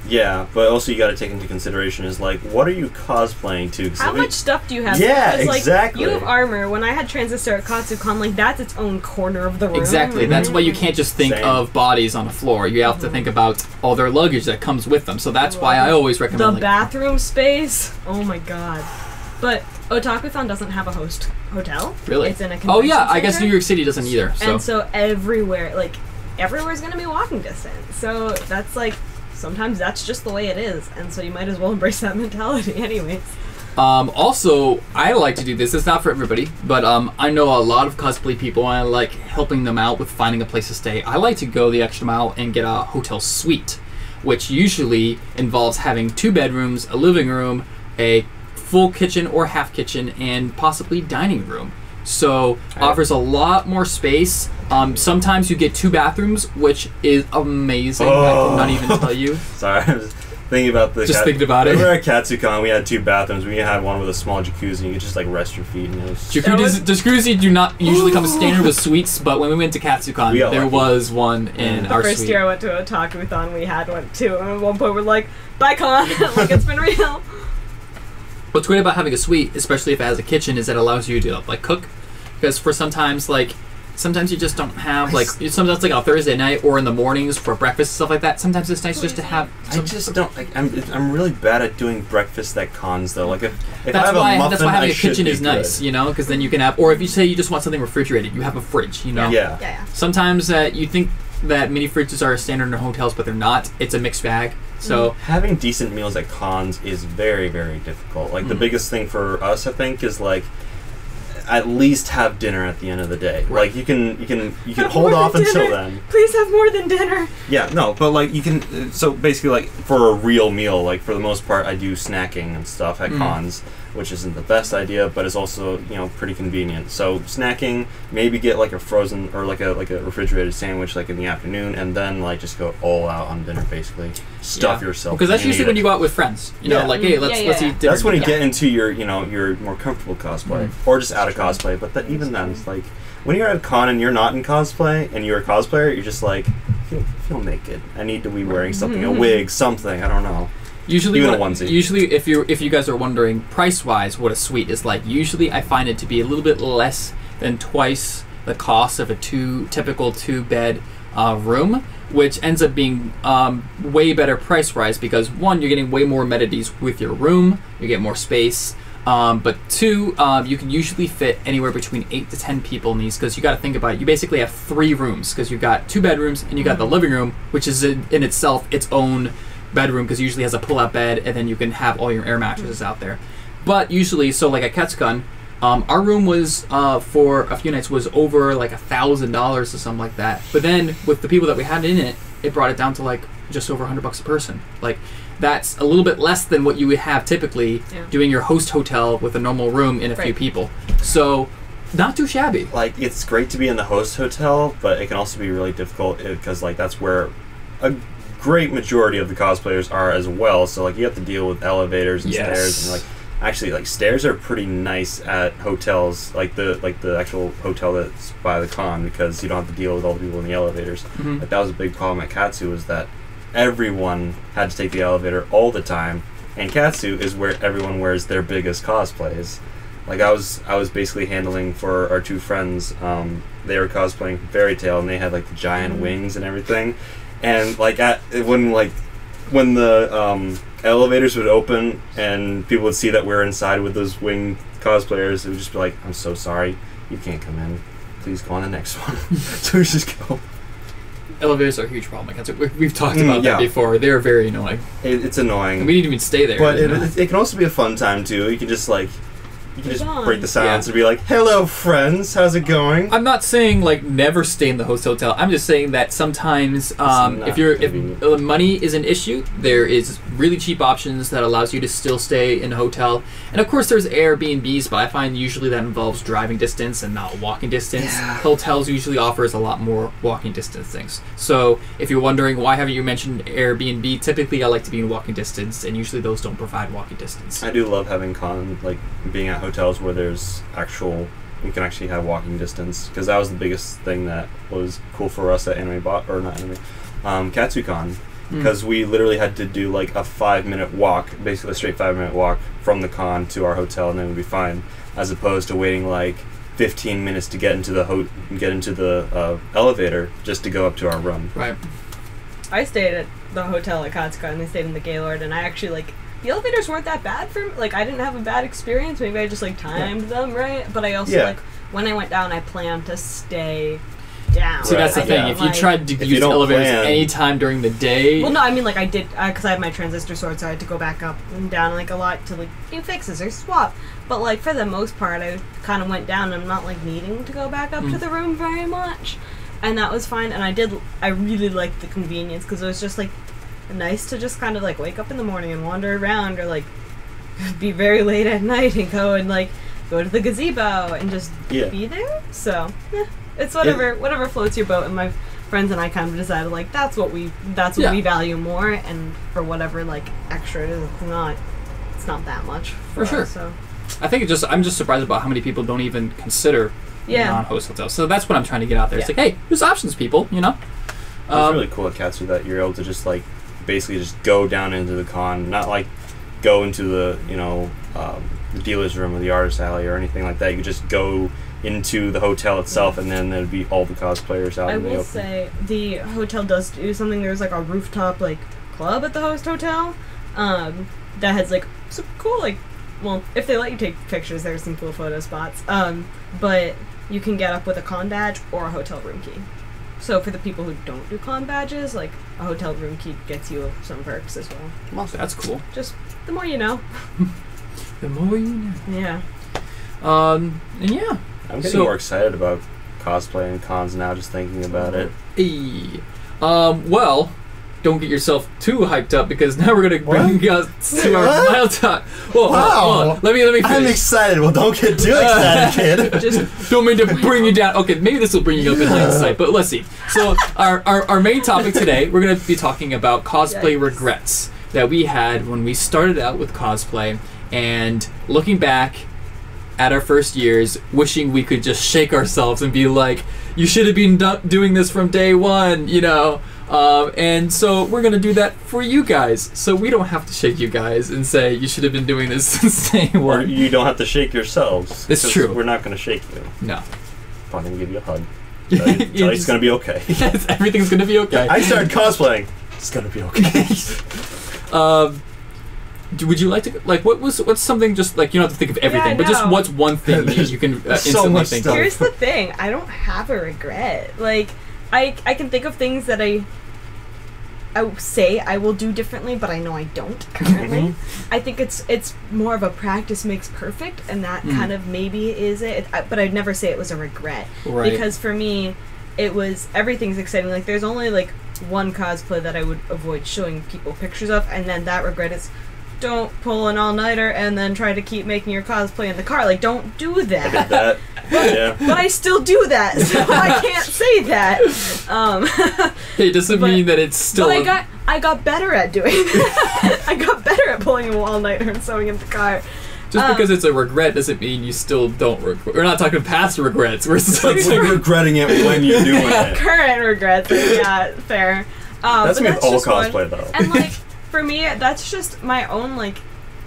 Yeah, but also you got to take into consideration is like, what are you cosplaying to? How much stuff do you have? Yeah, because, exactly. You have armor. When I had Transistor at Katsucon, that's its own corner of the room. Exactly. That's why you can't just think of bodies on the floor. You have to think about all their luggage that comes with them. So that's why I always recommend the bathroom space. Oh my god. But Otakuthon doesn't have a host hotel. Really? It's in a convention I center. guess New York City doesn't either. So. And so everywhere's going to be walking distance. So that's sometimes that's just the way it is. And so you might as well embrace that mentality anyways. Also, I like to do this. It's not for everybody, but I know a lot of cosplay people, and I like helping them out with finding a place to stay. I like to go the extra mile and get a hotel suite, which usually involves having 2 bedrooms, a living room, a full kitchen or half kitchen, and possibly dining room. So offers a lot more space. Sometimes you get 2 bathrooms, which is amazing. I cannot even tell you. Sorry, I was thinking about the. Just thinking about it. We were at Katsucon. We had 2 bathrooms. We had one with a small jacuzzi. You could just rest your feet. And Jacuzzi do not usually come standard with suites, but when we went to Katsucon, there was one in our suite. The first year I went to Otakuthon, we had one too. And at one point we're like, "Bye, con!" It's been real. What's great about having a suite, especially if it has a kitchen, is that it allows you to cook. Because for sometimes you just don't have sometimes on a Thursday night or in the mornings for breakfast and stuff like that. Sometimes it's nice just to have. I'm really bad at doing breakfast at cons though. If I have a muffin, that's why having a kitchen is nice, because then you can have. Or if you say you just want something refrigerated, you have a fridge. Yeah. Sometimes you think that mini fridges are standard in hotels, but they're not. It's a mixed bag. So having decent meals at cons is very, very difficult. The biggest thing for us, I think, is at least have dinner at the end of the day. Right. You can hold off until then. Please have more than dinner. Yeah, no, but you can. So basically, for a real meal, for the most part, I do snacking and stuff at cons, which isn't the best idea, but it's also pretty convenient. So snacking, maybe get a frozen or a refrigerated sandwich in the afternoon, and then just go all out on dinner. Basically, stuff yourself. Because that's usually when you go out with friends. Hey, let's eat dinner. That's when you get into your your more comfortable cosplay, or just out of cosplay. But even then, it's when you're at a con and you're not in cosplay and you're a cosplayer, you're just feel naked. I need to be wearing something, a wig, something. I don't know. Usually, even a onesie. Usually, if you guys are wondering price-wise what a suite is like, usually I find it to be a little bit less than twice the cost of a typical 2-bed room, which ends up being way better price-wise because one, you're getting way more amenities with your room, you get more space. But 2, you can usually fit anywhere between 8 to 10 people in these, because you got to think about it. You basically have 3 rooms, because you've got 2 bedrooms and you got the living room, which is in itself its own bedroom, because it usually has a pull-out bed, and then you can have all your air mattresses out there. But usually, so like at Coscon, our room was for a few nights was over like $1,000 or something like that. But then with the people that we had in it, it brought it down to like just over $100 a person. Like that's a little bit less than what you would have typically doing your host hotel with a normal room and a few people. So not too shabby. Like it's great to be in the host hotel, but it can also be really difficult because like that's where a great majority of the cosplayers are as well. So like you have to deal with elevators and stairs, and like actually like stairs are pretty nice at hotels, like the actual hotel that's by the con, because you don't have to deal with all the people in the elevators. Like that was a big problem at Katsu, was that everyone had to take the elevator all the time, and Katsu is where everyone wears their biggest cosplays. Like I was basically handling for our 2 friends. They were cosplaying Fairy Tail, and they had like the giant wings and everything. And like when the elevators would open and people would see that we're inside with those wing cosplayers, it would just be like, "I'm so sorry, you can't come in. Please go on the next one." So we just go. Elevators are a huge problem. We've talked about that before. They're very annoying. It's annoying. And we didn't even stay there. But it can also be a fun time too. You can just like break the silence and be like, "Hello, friends. How's it going?" I'm not saying like never stay in the host hotel. I'm just saying that sometimes if money is an issue, there is really cheap options that allows you to still stay in a hotel. And of course there's Airbnbs, but I find usually that involves driving distance and not walking distance. Hotels usually offers a lot more walking distance things. So if you're wondering why haven't you mentioned Airbnb, typically I like to be in walking distance, and usually those don't provide walking distance. I do love having being at hotels where you can actually have walking distance, because that was the biggest thing that was cool for us at KatsuCon, because we literally had to do like a 5-minute walk, basically a straight 5-minute walk from the con to our hotel, and then we'd be fine, as opposed to waiting like 15 minutes to get into the elevator just to go up to our room. Right. I stayed at the hotel at KatsuCon, and I stayed in the Gaylord, and I actually the elevators weren't that bad for me. Like, I didn't have a bad experience. Maybe I just, timed them right. But I also, when I went down, I planned to stay down. See, that's the thing. If you tried to use elevators any time during the day... Well, no, I mean, I did, because I had my transistor sword, so I had to go back up and down, a lot to, do fixes or swap. But, for the most part, I kind of went down, and I'm not, needing to go back up to the room very much. And that was fine. And I really liked the convenience, because it was just, nice to just kind of wake up in the morning and wander around, or be very late at night and go go to the gazebo and just be there. So it's whatever floats your boat. And my friends and I kind of decided that's what we we value more, and for whatever extra it is, it's not that much for sure. us, so I think I'm just surprised about how many people don't even consider non-host hotels. So that's what I'm trying to get out there. It's hey, there's options, people. It's really cool at Katsu that you're able to just basically just go down into the con, not go into the the dealer's room or the artist alley or anything like that. You just go into the hotel itself, and then there'd be all the cosplayers out in the open. I will say the hotel does do something. There's a rooftop club at the host hotel that has some cool well, if they let you take pictures, there's some cool photo spots. But you can get up with a con badge or a hotel room key. So for the people who don't do con badges, a hotel room key gets you some perks as well. Well, that's cool. Just the more you know. The more you know. Yeah. And yeah. I'm getting more excited about cosplay and cons now, just thinking about it. Well, don't get yourself too hyped up, because now we're gonna bring us to our final talk. Well, wow. Let me finish. I'm excited. Well, don't get too excited, kid. Just don't mean to bring you down. Okay, maybe this will bring you up in hindsight, but let's see. So our main topic today, we're gonna be talking about cosplay regrets that we had when we started out with cosplay, and looking back at our first years, wishing we could just shake ourselves and be like, you should have been doing this from day one, and so we're going to do that for you guys, so we don't have to shake you guys and say you should have been doing this since day one. Or you don't have to shake yourselves. It's true. We're not going to shake you. No. Probably going to give you a hug. Tell you it's going to be okay. Yes, everything's going to be okay. I started cosplaying. It's going to be okay. would you like to like what's something just like you don't have to think of everything, but just what's one thing you can so instantly much think stuff. of? Here's the thing. I don't have a regret. Like, I can think of things that I say I will do differently, but I know I don't currently. I think it's more of a practice makes perfect, and that kind of maybe is it. But I'd never say it was a regret. Right. Because for me, it was, everything's exciting. Like, there's only, like, one cosplay that I would avoid showing people pictures of, and then that regret is, don't pull an all-nighter and then try to keep making your cosplay in the car. Like, don't do that. I did that. Yeah. But I still do that, so I can't say that. It doesn't mean that it's still. But I got better at doing that. I got better at pulling a all-nighter and sewing in the car. Just because it's a regret doesn't mean you still don't regret. We're not talking past regrets. We're still It's like regretting it when you're doing it. Current regrets. Yeah, fair. That's me with all just cosplay, one. though. And, like, for me, that's just my own, like,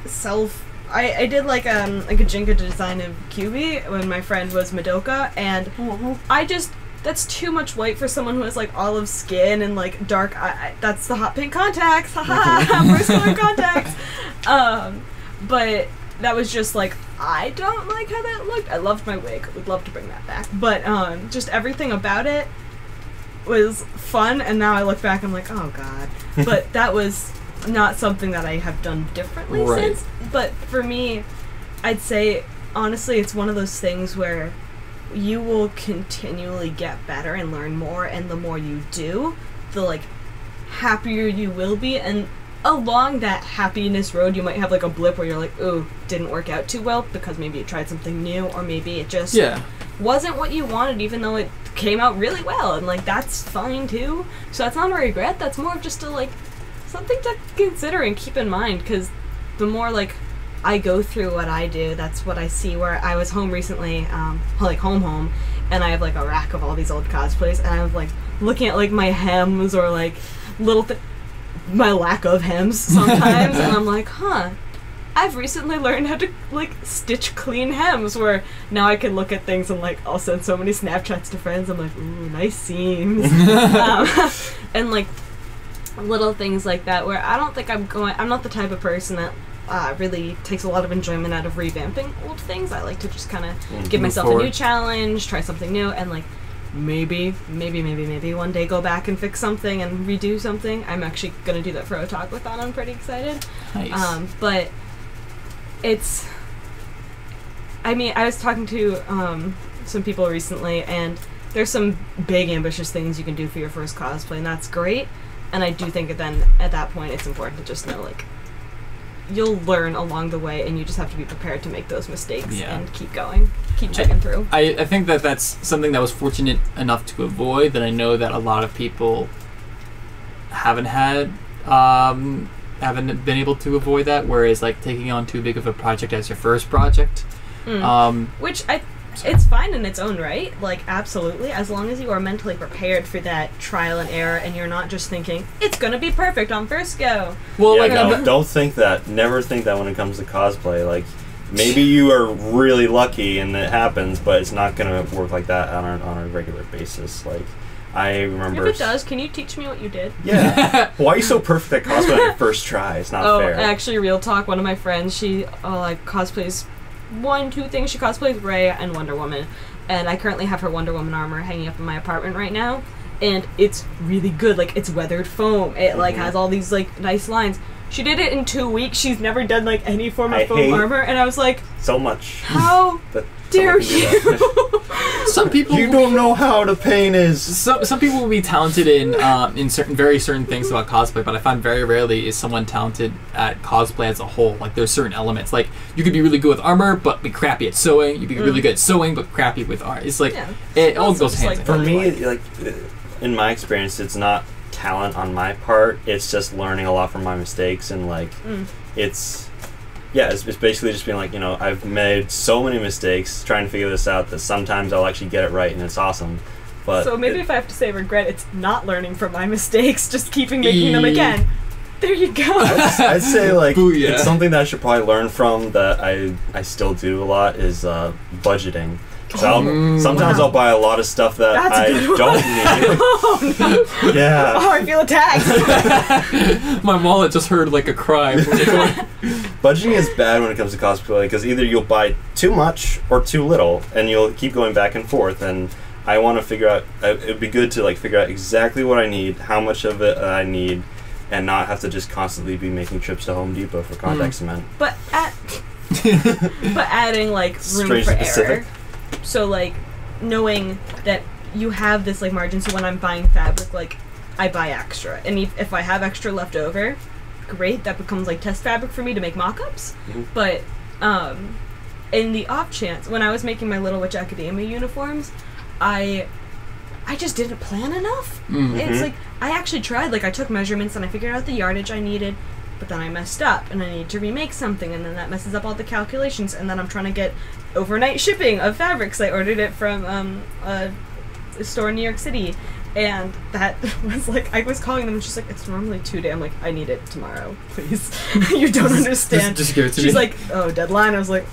self... I did, like a Jinka design of QB when my friend was Madoka, and I just... That's too much white for someone who has, like, olive skin and, like, dark eye. That's the hot pink contacts. Haha! Rose colored contacts. But that was just, like, I don't like how that looked. I loved my wig. Would love to bring that back. But, just everything about it was fun, and now I look back, I'm like, oh, God. But that was not something that I have done differently since. But for me, I'd say, honestly, it's one of those things where you will continually get better and learn more, and the more you do, the, like, happier you will be, and along that happiness road, you might have, like, a blip where you're like, ooh, didn't work out too well, because maybe you tried something new, or maybe it just wasn't what you wanted, even though it came out really well, and, like, that's fine, too. So that's not a regret, that's more of just a, like, something to consider and keep in mind, because the more, like, I go through what I do, that's what I see. Where I was home recently, like home, and I have like a rack of all these old cosplays, and I was like looking at like my hems or like my lack of hems sometimes, and I'm like, I've recently learned how to like stitch clean hems, where now I can look at things and like I'll send so many Snapchats to friends. I'm like, ooh, nice seams, and like little things like that. Where I don't think I'm not the type of person that really takes a lot of enjoyment out of revamping old things. I like to just kind of give myself a new challenge, try something new, and like maybe one day go back and fix something and redo something. I'm actually gonna do that for Otakuathon. I'm pretty excited. Nice. But it's, I mean, I was talking to some people recently, and there's some big ambitious things you can do for your first cosplay, and that's great. And I do think that then at that point it's important to just know, like, you'll learn along the way, and you just have to be prepared to make those mistakes and keep going, keep checking through. I think that that's something that was fortunate enough to avoid, that I know that a lot of people haven't been able to avoid that, whereas like taking on too big of a project as your first project. Which it's fine in its own right, like, absolutely, as long as you are mentally prepared for that trial and error, and you're not just thinking, it's gonna be perfect on first go. Well, yeah, like, don't think that. Never think that when it comes to cosplay. Like, maybe you are really lucky and it happens, but it's not gonna work like that on a regular basis. Like, I remember... If it does, can you teach me what you did? Yeah. Why are you so perfect at cosplay on your first try? It's not fair. Actually, real talk, one of my friends, she, like, cosplays two things. She cosplays Rey and Wonder Woman, and I currently have her Wonder Woman armor hanging up in my apartment right now, and it's really good. Like, it's weathered foam. It like has all these like nice lines. She did it in 2 weeks. She's never done like any form of foam armor, and I was like, so much. How dare you? Some people you don't know how the pain is. Some people will be talented in certain things about cosplay, but I find very rarely is someone talented at cosplay as a whole. Like, there's certain elements. Like, you could be really good with armor, but be crappy at sewing. You could be really good at sewing, but crappy with art. It's like it all goes hand in hand. For me, like, in my experience, it's not talent on my part. It's just learning a lot from my mistakes, and like it's basically just being like, you know, I've made so many mistakes trying to figure this out that sometimes I'll actually get it right, and it's awesome. But so maybe if I have to say regret, it's not learning from my mistakes, just keeping making them again. There you go. I'd say, like, Booyah. It's something that I should probably learn from, that I still do a lot, is budgeting. Sometimes I'll buy a lot of stuff that That's a I good one. don't need. Oh, no. Yeah. Oh, I feel attacked. My wallet just heard like a cry. Budgeting is bad when it comes to cosplay because either you'll buy too much or too little, and you'll keep going back and forth. And I want to figure out. It would be good to like figure out exactly what I need, how much of it I need, and not have to just constantly be making trips to Home Depot for contact cement. But adding like room Strange for specific. error. So like knowing that you have this like margin, so when I'm buying fabric, like I buy extra, and if I have extra left over, great, that becomes like test fabric for me to make mock-ups. But in the off chance, when I was making my Little Witch Academia uniforms, I just didn't plan enough. It's like I actually tried, like I took measurements and I figured out the yardage I needed, but then I messed up and I need to remake something, and then that messes up all the calculations, and then I'm trying to get overnight shipping of fabrics. I ordered it from a store in New York City, and that was like, I was calling them and she's like, it's normally 2 days. I'm like, I need it tomorrow, please. You don't understand. Just give it to me. She's like, oh, deadline? I was like,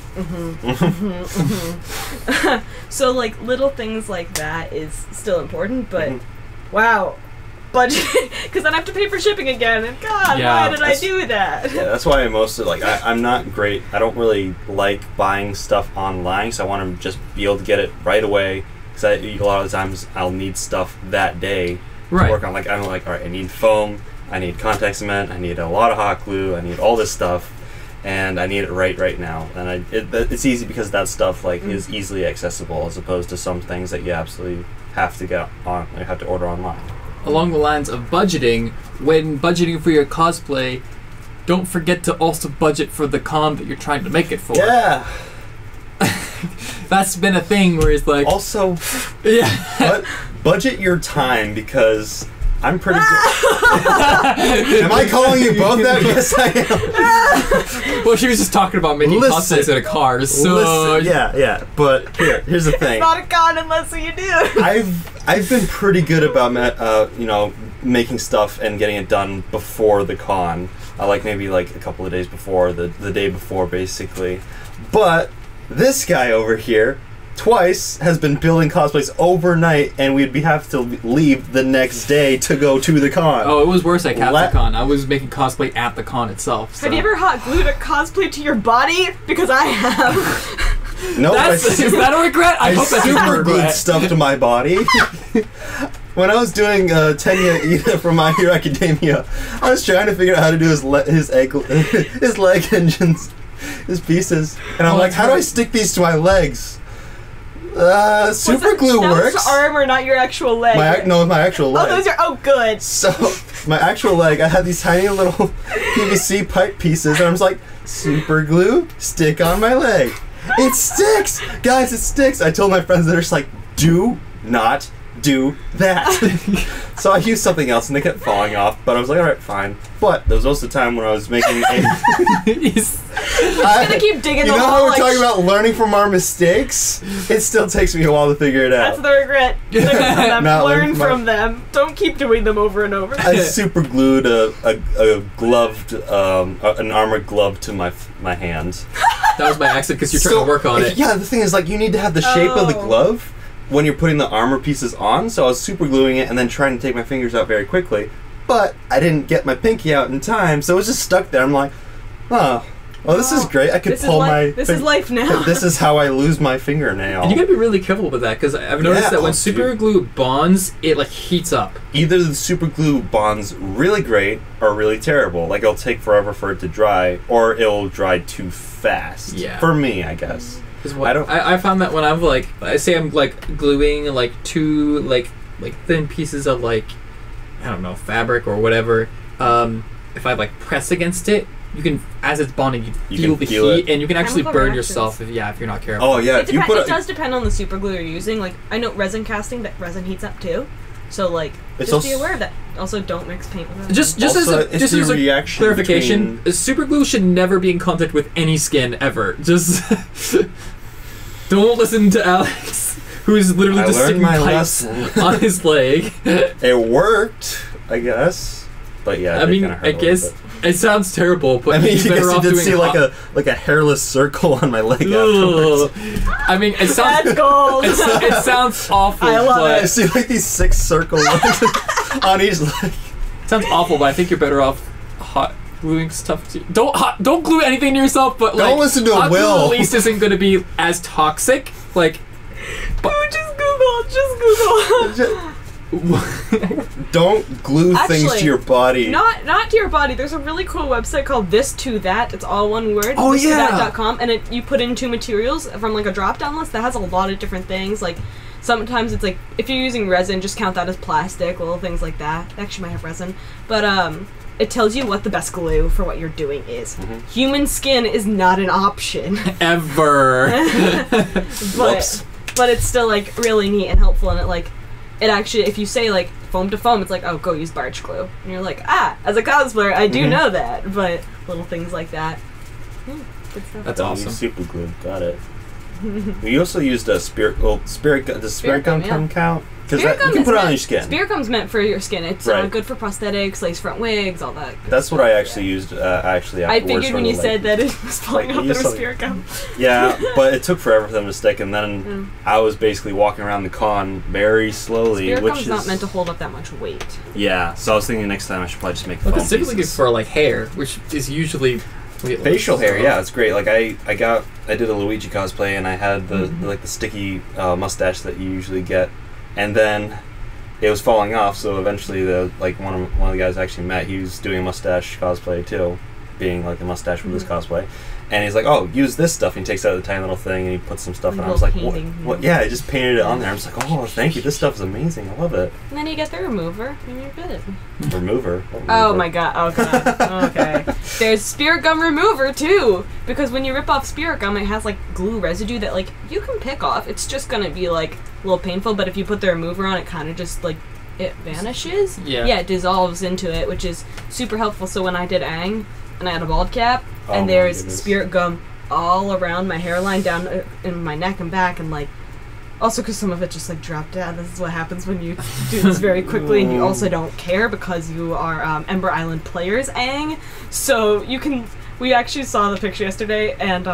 So like little things like that is still important, but wow, budget, because then I have to pay for shipping again, and God, why did I do that? Yeah, that's why I mostly like I'm not great. I don't really like buying stuff online, so I want to just be able to get it right away. Because a lot of the times I'll need stuff that day to work on. Like I'm like, all right, I need foam, I need contact cement, I need a lot of hot glue, I need all this stuff, and I need it right now. And it's easy because that stuff like is easily accessible, as opposed to some things that you absolutely have to get on, you have to order online. Along the lines of budgeting, when budgeting for your cosplay, don't forget to also budget for the con that you're trying to make it for. Yeah. That's been a thing where it's like... Also, budget your time, because I'm pretty good. Am I calling you both that? Yes, I am. Well, she was just talking about making cosplays out of cars, so... Yeah, but here's the thing. It's not a con unless you do. I've been pretty good about making stuff and getting it done before the con. Like maybe like a couple of days before, the day before, basically. But this guy over here twice has been building cosplays overnight, and we'd have to leave the next day to go to the con. Oh, it was worse at Capcom. I was making cosplay at the con itself. So. Have you ever hot glued a cosplay to your body? Because I have. No, is that a regret? I hope that's super a regret. glued stuff to my body. When I was doing Tenya Ida from My Hero Academia, I was trying to figure out how to do his leg engines, his pieces, and I'm like, how do I stick these to my legs? Super glue works. That was arm or not your actual leg? My actual leg. Oh, those are good. So my actual leg, I had these tiny little PVC pipe pieces, and I was like, super glue, stick on my leg. It sticks, guys. It sticks. I told my friends, they're just like, do not do that. So I used something else, and they kept falling off. But I was like, all right, fine. But there was also the time when I was making gonna keep digging the hole. You know how we're talking about learning from our mistakes? It still takes me a while to figure it out. That's the regret. Learn Not from them. Don't keep doing them over and over. I super glued a gloved, an armored glove to my hand. That was my accident because you're trying to work on it. Yeah, the thing is, like, you need to have the shape of the glove when you're putting the armor pieces on, so I was super gluing it and then trying to take my fingers out very quickly, but I didn't get my pinky out in time, so it was just stuck there. I'm like, oh, well, this is great. I could pull my... This is life now. This is how I lose my fingernail. And you gotta be really careful with that, because I've noticed that when super glue bonds, it like heats up. Either the super glue bonds really great or really terrible. Like, it'll take forever for it to dry, or it'll dry too fast. Yeah. For me, I guess. I found that when I'm like, I say I'm like gluing like two like thin pieces of like, I don't know, fabric or whatever. If I like press against it, you can, as it's bonding, you feel the heat, and you can actually burn yourself if you're not careful. Oh yeah, it does depend on the super glue you're using. Like, I know resin casting, that resin heats up too. So like, just be aware of that. Also, don't mix paint with it. Just as a clarification, super glue should never be in contact with any skin ever. Just don't listen to Alex, who's literally just sticking pipes on his leg. It worked, I guess, But yeah, I mean, kinda hurt I a little guess bit. it sounds terrible, but I mean, you'd be you better guys off did doing see like a hairless circle on my leg afterwards. I mean, it sounds That's gold. it sounds awful. I love I but see like these 6 circles on each leg. it sounds awful, but I think you're better off hot gluing stuff to don't glue anything to yourself, but like Don't listen to hot Will. glue at least isn't going to be as toxic. Like, Just Google. Don't glue things Actually, to your body. Not to your body. There's a really cool website called This To That. It's all one word. Oh, yeah. ThisToThat.com, and you put in 2 materials from like a drop-down list that has a lot of different things. Like sometimes it's like if you're using resin, just count that as plastic. Little things like that. It actually might have resin, but it tells you what the best glue for what you're doing is. Human skin is not an option. ever. but it's still like really neat and helpful, and it actually, if you say like foam to foam, it's like, oh, go use barge glue, and you're like, as a cosplayer, I do know that. But little things like that. Good stuff. That's Don't awesome. use super glue. Got it. We also used a spirit gum. Does spirit gum count? Because you can put it on your skin. Spirit gum's meant for your skin. It's Right. Good for prosthetics, lace front wigs, all that. Good That's stuff. what I actually used. Actually, I afterwards figured when you for, said that it was falling like, off, use there was something- spirit gum. Yeah, but it took forever for them to stick, and then I was basically walking around the con very slowly, Spirit which gum's is not meant to hold up that much weight. Yeah, so I was thinking next time I should probably just make Well, foam specifically pieces. for like hair, which is usually Facial hair, yeah, it's great. Like I did a Luigi cosplay, and I had the like the sticky mustache that you usually get, and then it was falling off. So eventually, one of the guys I actually met, he was doing a mustache cosplay too, being like the mustache with his cosplay, and he's like, "Oh, use this stuff." And he takes out the tiny little thing and he puts some stuff, Like and I was like, little "What? painting, What? Yeah, I just painted it on there." I was like, "Oh, thank you. This stuff is amazing. I love it." And then you get the remover, and you're good. Remover. Oh my god, okay. There's spirit gum remover too, because when you rip off spirit gum, it has like glue residue that like you can pick off. It's just gonna be like a little painful, but if you put the remover on, it kind of just like it vanishes. Yeah. Yeah, it dissolves into it, which is super helpful. So when I did Aang and I had a bald cap, Oh and my there's goodness. spirit gum all around my hairline, down in my neck and back, and like. Also, because some of it just like dropped down. This is what happens when you do this very quickly, and you also don't care because you are Ember Island players, Aang. So you can. We actually saw the picture yesterday, and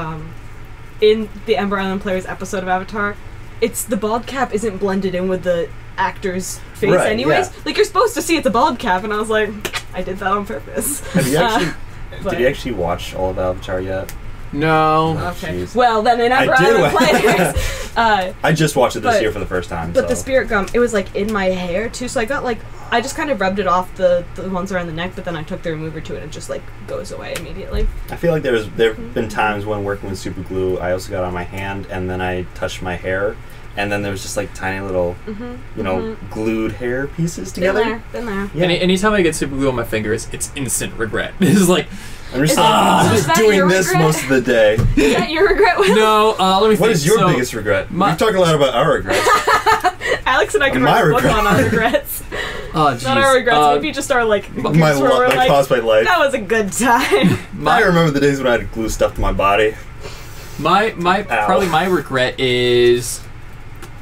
in the Ember Island players episode of Avatar, it's the bald cap isn't blended in with the actor's face, Right, anyways. yeah. Like you're supposed to see it's a bald cap, and I was like, I did that on purpose. Have you actually? but- Did you actually watch all of Avatar yet? no. Okay. Jeez. Well, then in Ember I did Island wa- players. I just watched it this But- year for the first time. But so. the spirit gum, it was like in my hair too, so I got like, I just kind of rubbed it off the ones around the neck, but then I took the remover to it and it just like goes away immediately. I feel like there've been times when working with super glue, I also got on my hand and then I touched my hair, and then there was just like tiny little, glued hair pieces together. Been there. Yeah. Anytime I get super glue on my fingers, it's instant regret. It's like, I'm just, Is just that doing your this regret? most of the day. Is that your regret, Will? no, let me think. What is your So, biggest regret? my- We've talked a lot about our regrets. Alex and I could My write a book regret. on our regrets. Oh, jeez. Not our regrets, maybe just our like, my regrets where we're like, cosplay life. that was a good time. I remember the days when I had to glue stuff to my body. My Ow. probably my regret is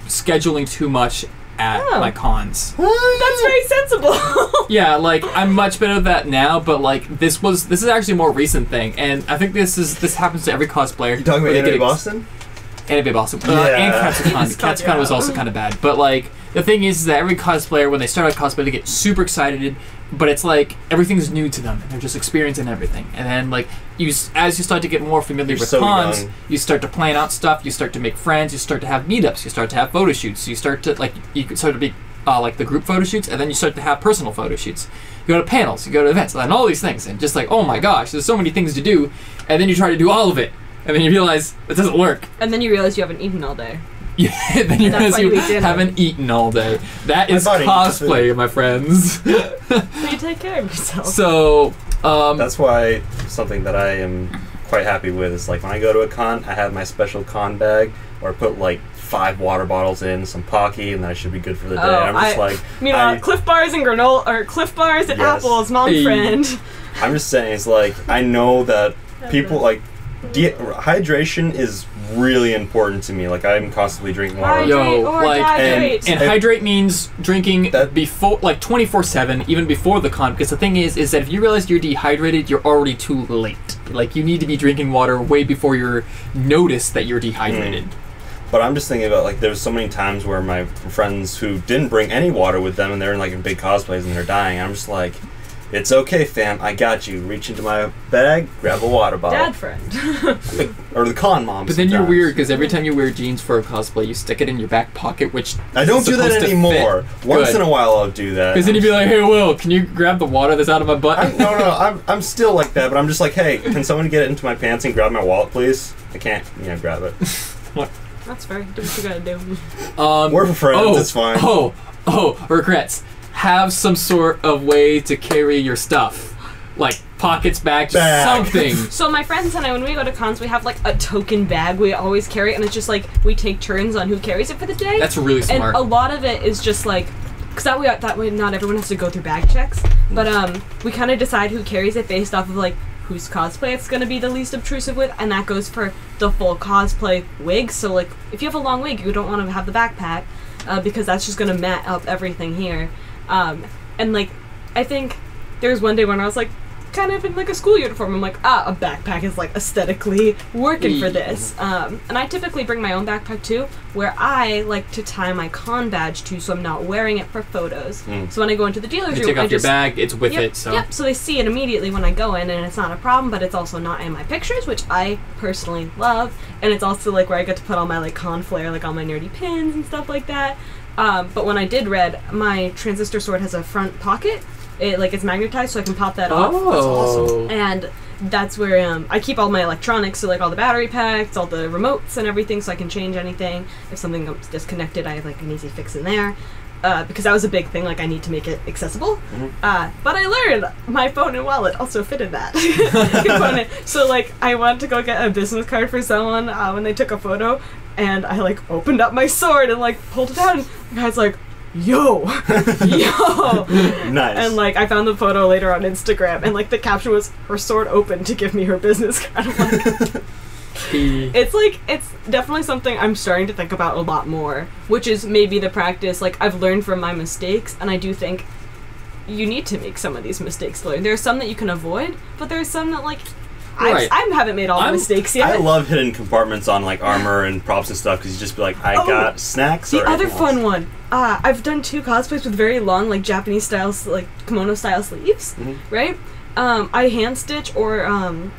scheduling too much at Oh. my cons. That's very sensible. Yeah, like I'm much better at that now, but like this is actually a more recent thing, and I think this happens to every cosplayer. You talking where about they Anime get Boston? Anime Boston. Yeah. And Katsucon. Just cut you Katsucon was out. also kind of bad. But, like, the thing is that every cosplayer, when they start out cosplay, they get super excited, but it's like everything's new to them, and they're just experiencing everything. And then, like, as you start to get more familiar You're with so cons, young. you start to plan out stuff, you start to make friends, you start to have meetups, you start to have photo shoots, you start to, like, you can start to be, like, the group photo shoots, and then you start to have personal photo shoots. You go to panels, you go to events, and all these things, and just like, oh my gosh, there's so many things to do, and then you try to do all of it. And then you realize it doesn't work. And then you realize you haven't eaten all day. Yeah, then you That's realize why you you eat dinner. haven't eaten all day. That My is body needs cosplay, my friends. So you take care of yourself. So, That's why something that I am quite happy with is like when I go to a con, I have my special con bag where I put like 5 water bottles in, some Pocky, and then I should be good for the day. I'm just like, meanwhile, Cliff Bars and granola, or Cliff Bars and Yes. apples, mom Hey. friend. I'm just saying, it's like I know that people like hydration is really important to me. Like, I'm constantly drinking water. Hydrate or dehydrate. And hydrate means drinking before, like 24/7, even before the con. Because the thing is that if you realize you're dehydrated, you're already too late. Like, you need to be drinking water way before you're noticed that you're dehydrated. But I'm just thinking about, like, there's so many times where my friends who didn't bring any water with them, and they're in, like, in big cosplays and they're dying. I'm just like, it's okay, fam. I got you. Reach into my bag, grab a water bottle. Dad friend. Or the con mom. But then you're weird because every time you wear jeans for a cosplay, you stick it in your back pocket, which I don't do that anymore. Once in a while, I'll do that. Because then you'd be like, "Hey, Will, can you grab the water that's out of my butt?" I'm still like that, but I'm just like, hey, can someone get it into my pants and grab my wallet, please? I can't, grab it. That's fair. Do what you gotta do. We're friends. It's fine. Regrets. Have some sort of way to carry your stuff, like pockets, bags, something. So my friends and I, when we go to cons, we have like a token bag we always carry, and it's just like we take turns on who carries it for the day. That's really smart. And a lot of it is just like, because that way not everyone has to go through bag checks, but we kind of decide who carries it based off of like whose cosplay it's going to be the least obtrusive with, and that goes for the full cosplay wig. So like if you have a long wig, you don't want to have the backpack because that's just going to mat up everything here. And like I think there's one day when I was like kind of in like a school uniform, I'm like, a backpack is like aesthetically working for this. And I typically bring my own backpack too, where I like to tie my con badge to, so I'm not wearing it for photos. So when I go into the dealer's room, you take off your bag, it's with it. So so they see it immediately when I go in, and it's not a problem, but it's also not in my pictures, which I personally love. And it's also like where I get to put all my like con flair, like all my nerdy pins and stuff like that. But when I did red, my transistor sword has a front pocket. It's magnetized, so I can pop that off. That's awesome. And that's where I keep all my electronics, so like all the battery packs, all the remotes and everything, so I can change anything. If something comes disconnected, I have like an easy fix in there. Because that was a big thing, like I need to make it accessible. But I learned my phone and wallet also fitted that component. So like I went to go get a business card for someone when they took a photo, and I like opened up my sword and like pulled it out, and the guy's like, yo. Nice. And like I found the photo later on Instagram, and like the caption was, her sword open to give me her business card. I'm like, it's definitely something I'm starting to think about a lot more, which is maybe the practice. Like I've learned from my mistakes, and I do think you need to make some of these mistakes to learn. There are some that you can avoid, but there's some that like I haven't made all the mistakes yet. I love hidden compartments on like armor and props and stuff, because you just be like, I got snacks. The other fun one, I've done 2 cosplays with very long like Japanese style, like kimono style sleeves, right? I hand stitch or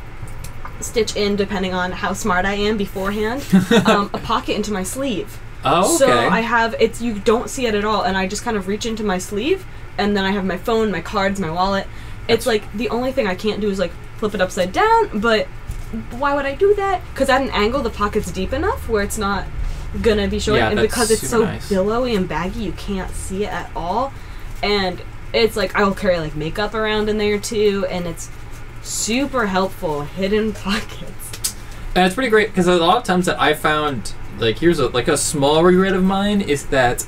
stitch in, depending on how smart I am beforehand, a pocket into my sleeve. Oh, okay. So I have, you don't see it at all, and I just kind of reach into my sleeve, and then I have my phone, my cards, my wallet. It's like the only thing I can't do is like flip it upside down, but why would I do that? Because at an angle the pocket's deep enough where it's not gonna be showing, and because it's so billowy and baggy, you can't see it at all. And it's like I will carry like makeup around in there too, and it's super helpful, hidden pockets. And it's pretty great because a lot of times that I found, like, here's a small regret of mine is that,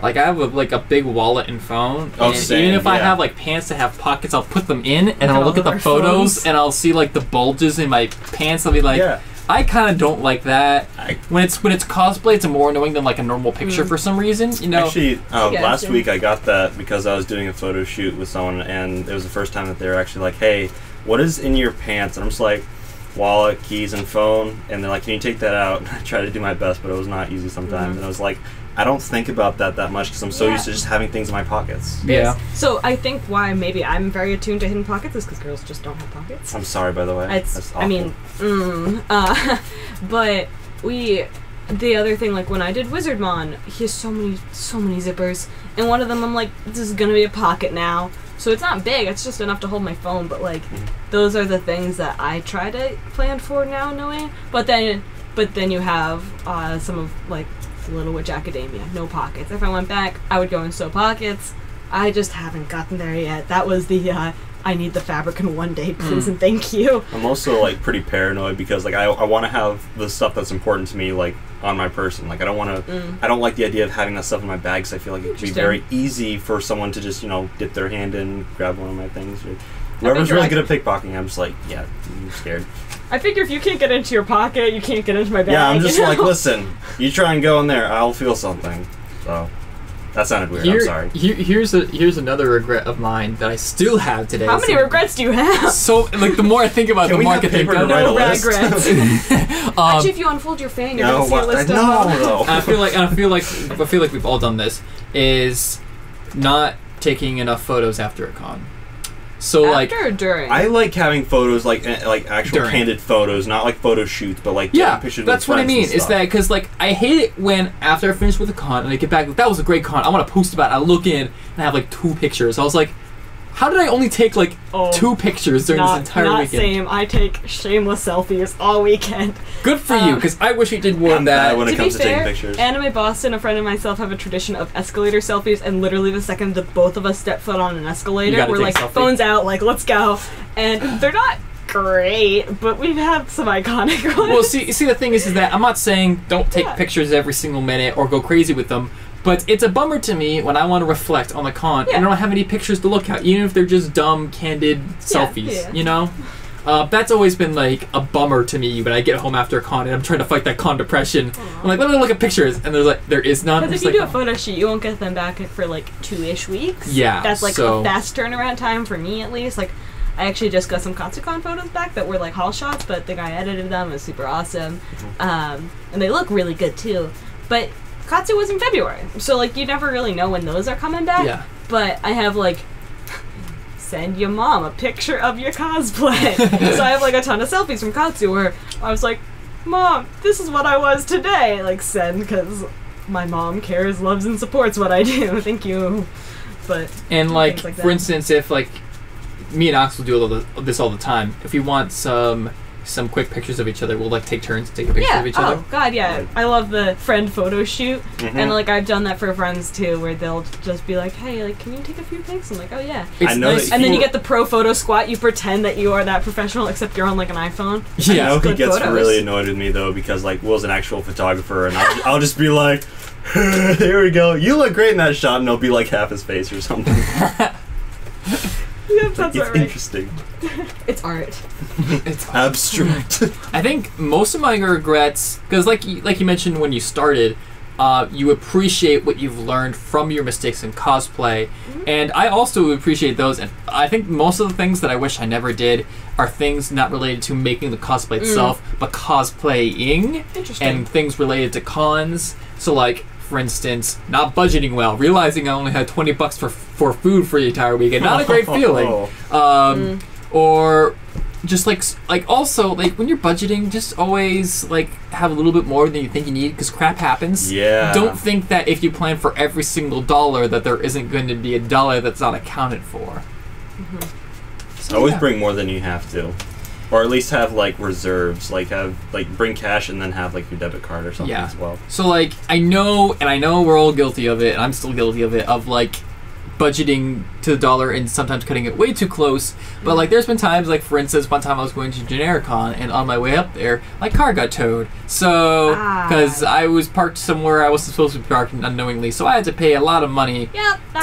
like, I have a big wallet and phone, and even if I have like pants that have pockets, I'll put them in, and I'll look at the photos, and I'll see like the bulges in my pants. I'll be like, I kind of don't like that. When it's cosplay, it's more annoying than like a normal picture for some reason. Actually, last week I got that because I was doing a photo shoot with someone, and it was the first time that they were actually like, "Hey, what is in your pants?" And I'm just like, wallet, keys, and phone. And they're like, "Can you take that out?" And I tried to do my best, but it was not easy sometimes. And I was like, I don't think about that much because I'm so used to just having things in my pockets. Yeah. So I think why maybe I'm very attuned to hidden pockets is because girls just don't have pockets. I'm sorry, by the way. That's awful. I mean, but the other thing, like when I did Wizardmon, he has so many zippers, and one of them I'm like, this is gonna be a pocket now. So it's not big, it's just enough to hold my phone, but like those are the things that I try to plan for now, knowing. But then you have some of like Little Witch Academia, no pockets. If I went back, I would go and sew pockets. I just haven't gotten there yet. That was the I need the fabric in one day, please and thank you. I'm also like pretty paranoid because like I want to have the stuff that's important to me like on my person. Like I don't want to. I don't like the idea of having that stuff in my bag because I feel like it could be very easy for someone to just dip their hand in, grab one of my things. Whoever's really good at pickpocketing, I'm just like, yeah, I'm scared. I figure if you can't get into your pocket, you can't get into my bag. Yeah, I'm just you know? like, listen, you try and go in there, I'll feel something. So, that sounded weird, I'm sorry. Here's another regret of mine that I still have today. How many regrets do you have? So, like, the more I think about it, the more I can think of. No regrets. Actually, if you unfold your fan, you're gonna see a list of them. I feel like we've all done this. Is not taking enough photos after a con. So after or during? I like having photos, like actual during. candid photos, not like photo shoots, but like pictures with that's what I mean. Is that because like I hate it when after I finish with a con and I get back, like, that was a great con. I want to post about it. I look in and I have like 2 pictures. I was like, how did I only take like 2 pictures during this entire weekend? Not same. I take shameless selfies all weekend. Good for you, because I wish I did more than that. When it comes to taking pictures. Anime Boston, a friend and myself have a tradition of escalator selfies, and literally the second that both of us step foot on an escalator, we're like, phones out, like, let's go. And they're not great, but we've had some iconic ones. Well, see, the thing is that I'm not saying don't take pictures every single minute or go crazy with them. But it's a bummer to me when I want to reflect on the con and I don't have any pictures to look at, even if they're just dumb, candid selfies, you know? That's always been like a bummer to me when I get home after a con and I'm trying to fight that con depression. I'm like, let me look at pictures, and there is none. Because if you do a photo shoot, you won't get them back for like 2-ish weeks. Yeah. That's like a fast turnaround time for me at least. Like, I actually just got some Katsucon photos back that were like haul shots, but the guy edited them. It was super awesome. And they look really good too. But Katsu was in February, so like you never really know when those are coming back. Yeah. But I have like, send your mom a picture of your cosplay. So I have like a ton of selfies from Katsu where I was like, Mom, this is what I was today. Like, send, because my mom cares, loves, and supports what I do. Thank you. But and like for instance, if like me and Ox will do this all the time, if we want some quick pictures of each other, we'll like take turns to take a picture of each other. Oh god, yeah. I love the friend photo shoot. And like I've done that for friends too, where they'll just be like, hey, like, can you take a few pics? I'm like, oh yeah. It's nice. And then you get the pro photo squat, you pretend that you are that professional, except you're on like an iPhone. Yeah, I know he gets really annoyed with me though, because like Will's an actual photographer, and I'll just be like, here we go, you look great in that shot, and it'll be like half his face or something. Yeah, that's it's interesting. It's art. It's abstract. I think most of my regrets, because like you mentioned when you started, you appreciate what you've learned from your mistakes in cosplay, and I also appreciate those. And I think most of the things that I wish I never did are things not related to making the cosplay itself, but cosplaying and things related to cons. So like, for instance, not budgeting well, realizing I only had $20 for food for the entire weekend. Not a great feeling. Or just like also like when you're budgeting, just always like have a little bit more than you think you need, because crap happens. Yeah. Don't think that if you plan for every single dollar that there isn't going to be a dollar that's not accounted for. So, always bring more than you have to. Or at least have like reserves, like bring cash and then have like your debit card or something as well. So like I know we're all guilty of it, and I'm still guilty of it, of like budgeting to the dollar and sometimes cutting it way too close. But like there's been times, like for instance, one time I was going to Genericon, and on my way up there, my car got towed. So because I was parked somewhere I wasn't supposed to be parked unknowingly, so I had to pay a lot of money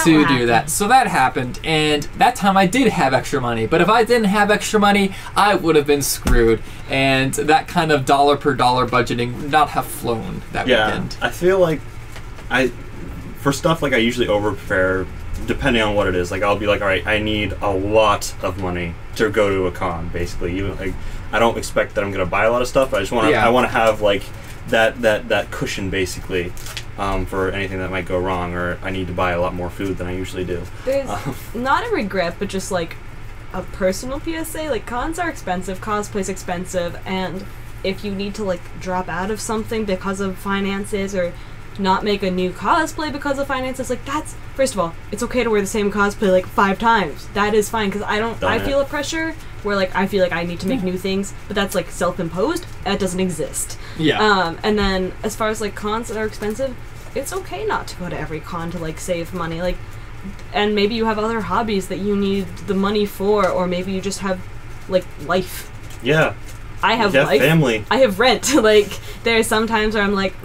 to do that. So that happened, and that time I did have extra money. But if I didn't have extra money, I would have been screwed. And that kind of dollar per dollar budgeting would not have flown that weekend. I feel like for stuff like I usually over prepare. Depending on what it is, like I'll be like, all right, I need a lot of money to go to a con. Basically, even like I don't expect that I'm gonna buy a lot of stuff. But I just want to, I want to have like that cushion basically for anything that might go wrong, or I need to buy a lot more food than I usually do. There's not a regret, but just like a personal PSA. Like cons are expensive, cosplay's expensive, and if you need to like drop out of something because of finances or not make a new cosplay because of finances, like that's, first of all, it's okay to wear the same cosplay like 5 times. That is fine, because I feel a pressure where like I feel like I need to make new things, but that's like self-imposed. That doesn't exist. And then as far as like cons that are expensive, it's okay not to go to every con to like save money, like, and maybe you have other hobbies that you need the money for, or maybe you just have like life. I have life, family, I have rent. Like there's some times where I'm like,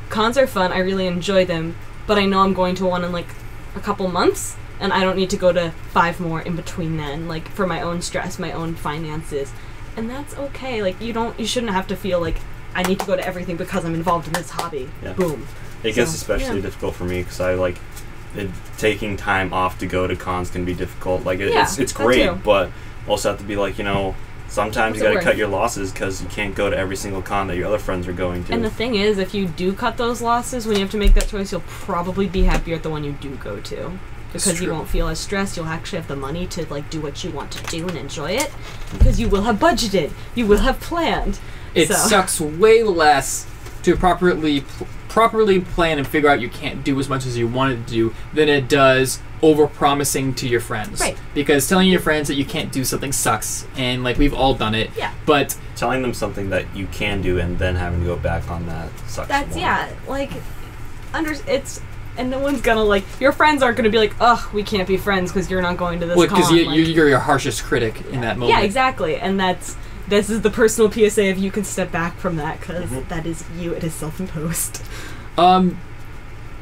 cons are fun, I really enjoy them, but I know I'm going to one in like a couple months, and I don't need to go to 5 more in between then, like, for my own stress, my own finances. And that's okay. Like, you shouldn't have to feel like I need to go to everything because I'm involved in this hobby. Yeah. Boom. It gets especially difficult for me because I taking time off to go to cons can be difficult. Like, it's great, but also have to be like, sometimes you gotta cut your losses because you can't go to every single con that your other friends are going to. And the thing is, if you do cut those losses, when you have to make that choice, you'll probably be happier at the one you do go to. Because you won't feel as stressed. You'll actually have the money to, like, do what you want to do and enjoy it. Because you will have budgeted. You will have planned. It sucks way less to properly plan and figure out you can't do as much as you wanted to do than it does over-promising to your friends. Right. Because telling your friends that you can't do something sucks, and, like, we've all done it. Yeah. But telling them something that you can do and then having to go back on that sucks. And no one's gonna, like, your friends aren't gonna be like, ugh, we can't be friends because you're not going to this con. Because you're your harshest critic in that moment. Yeah, exactly. And this is the personal PSA if you can step back from that, because that is you. It is self-imposed.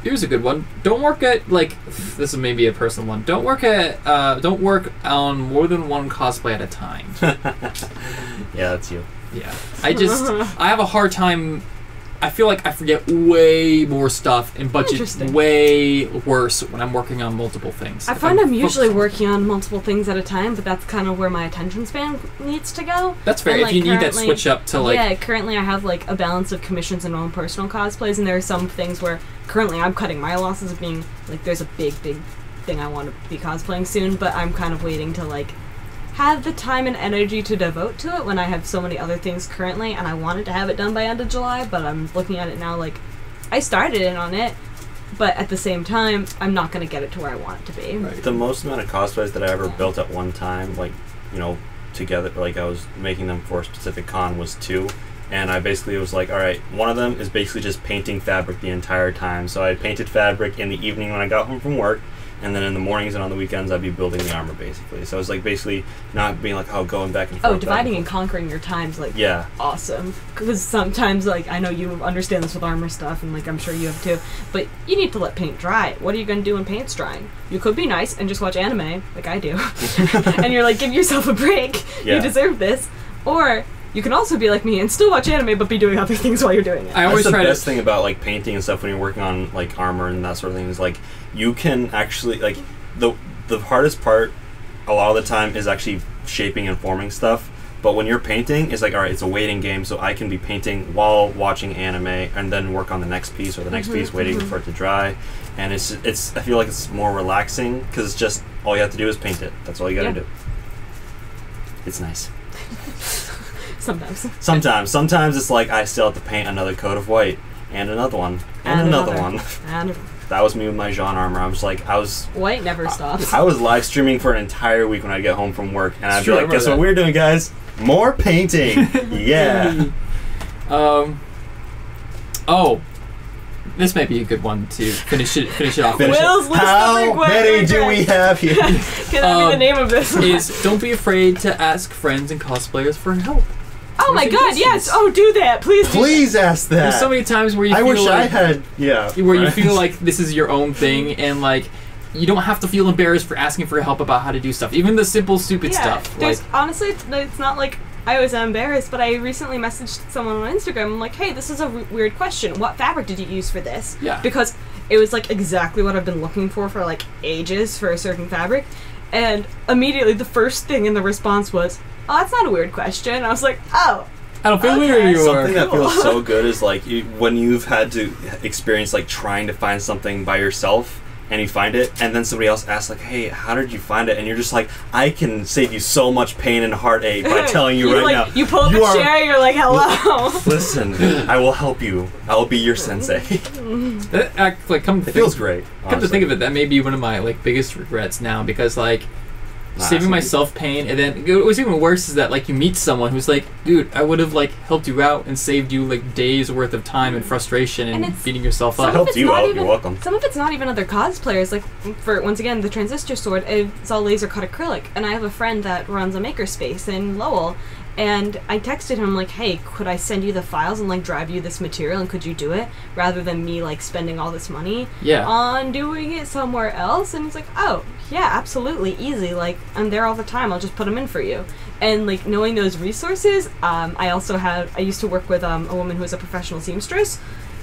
Here's a good one. Don't work at, like, this is maybe a personal one. Don't work on more than one cosplay at a time. Yeah, that's you. Yeah. I have a hard time. I feel like I forget way more stuff and budget way worse when I'm working on multiple things. I find I'm usually working on multiple things at a time, but that's kind of where my attention span needs to go. That's fair. If you need that switch up to, like... Yeah, currently I have, like, a balance of commissions and my own personal cosplays, and there are some things where currently I'm cutting my losses of being, like, there's a big thing I want to be cosplaying soon, but I'm kind of waiting to, like, have the time and energy to devote to it when I have so many other things currently, and I wanted to have it done by end of July, but I'm looking at it now like I started in on it, but at the same time I'm not going to get it to where I want it to be. Right. The most amount of cosplays that I ever built at one time, like, together, like I was making them for a specific con, was 2. And I basically was like, alright, one of them is basically just painting fabric the entire time. So I painted fabric in the evening when I got home from work, and then in the mornings and on the weekends I'd be building the armor, basically. So it's like basically not being like, going back and forth. Oh, dividing and conquering your time's like awesome. Because sometimes, like, I know you understand this with armor stuff, and, like, I'm sure you have too, but you need to let paint dry. What are you going to do when paint's drying? You could be nice and just watch anime, like I do, and you're like, give yourself a break. You deserve this. Or you can also be like me and still watch anime, but be doing other things while you're doing it. That's the best thing about, like, painting and stuff when you're working on, like, armor and that sort of thing is, like, you can actually, like, the hardest part a lot of the time is actually shaping and forming stuff. But when you're painting, it's like, all right, it's a waiting game, so I can be painting while watching anime and then work on the next piece or the next piece, waiting for it to dry. And it's I feel like it's more relaxing because it's just all you have to do is paint it. That's all you got to do. It's nice. Sometimes it's like I still have to paint another coat of white and another one and another one. That was me with my Jean armor. White never stops. I was live streaming for an entire week when I'd get home from work, and I'd be like, guess what we're doing, guys? More painting. Yeah. This might be a good one to finish it off. Will's list How many do we have here? Can that be the name of this one? Is don't be afraid to ask friends and cosplayers for help. Oh my god, yes! Oh, do that! Please ask that! There's so many times where you feel wish like... I had... Yeah. Where you feel like this is your own thing, and, like, you don't have to feel embarrassed for asking for help about how to do stuff. Even the simple, stupid stuff. Like, honestly, it's not like I was embarrassed, but I recently messaged someone on Instagram. I'm like, hey, this is a weird question. What fabric did you use for this? Yeah. Because it was, like, exactly what I've been looking for, like, ages for a certain fabric. And immediately the first thing in the response was, oh, that's not a weird question. I was like, oh. I don't feel weird anymore. Something that feels so good is, like, when you've had to experience, like, trying to find something by yourself, and you find it, and then somebody else asks, like, hey, how did you find it? And you're just like, I can save you so much pain and heartache by telling you right now. You pull up a chair, you're like, hello. Listen, I will help you. I will be your sensei. It feels great. Come to think of it, that may be one of my, like, biggest regrets now, because, like, saving myself pain, and then it was even worse is that, like, you meet someone who's like, dude, I would have, like, helped you out and saved you, like, days worth of time and frustration and beating yourself up. I helped you out, you're welcome. Some of it's not even other cosplayers. Like, for, once again, the transistor sword, it's all laser cut acrylic, and I have a friend that runs a makerspace in Lowell, And I texted him like, hey, could I send you the files and like drive you this material, and could you do it rather than me like spending all this money on doing it somewhere else? And he's like, oh yeah, absolutely, easy, like I'm there all the time, I'll just put them in for you. And like knowing those resources, I used to work with a woman who was a professional seamstress,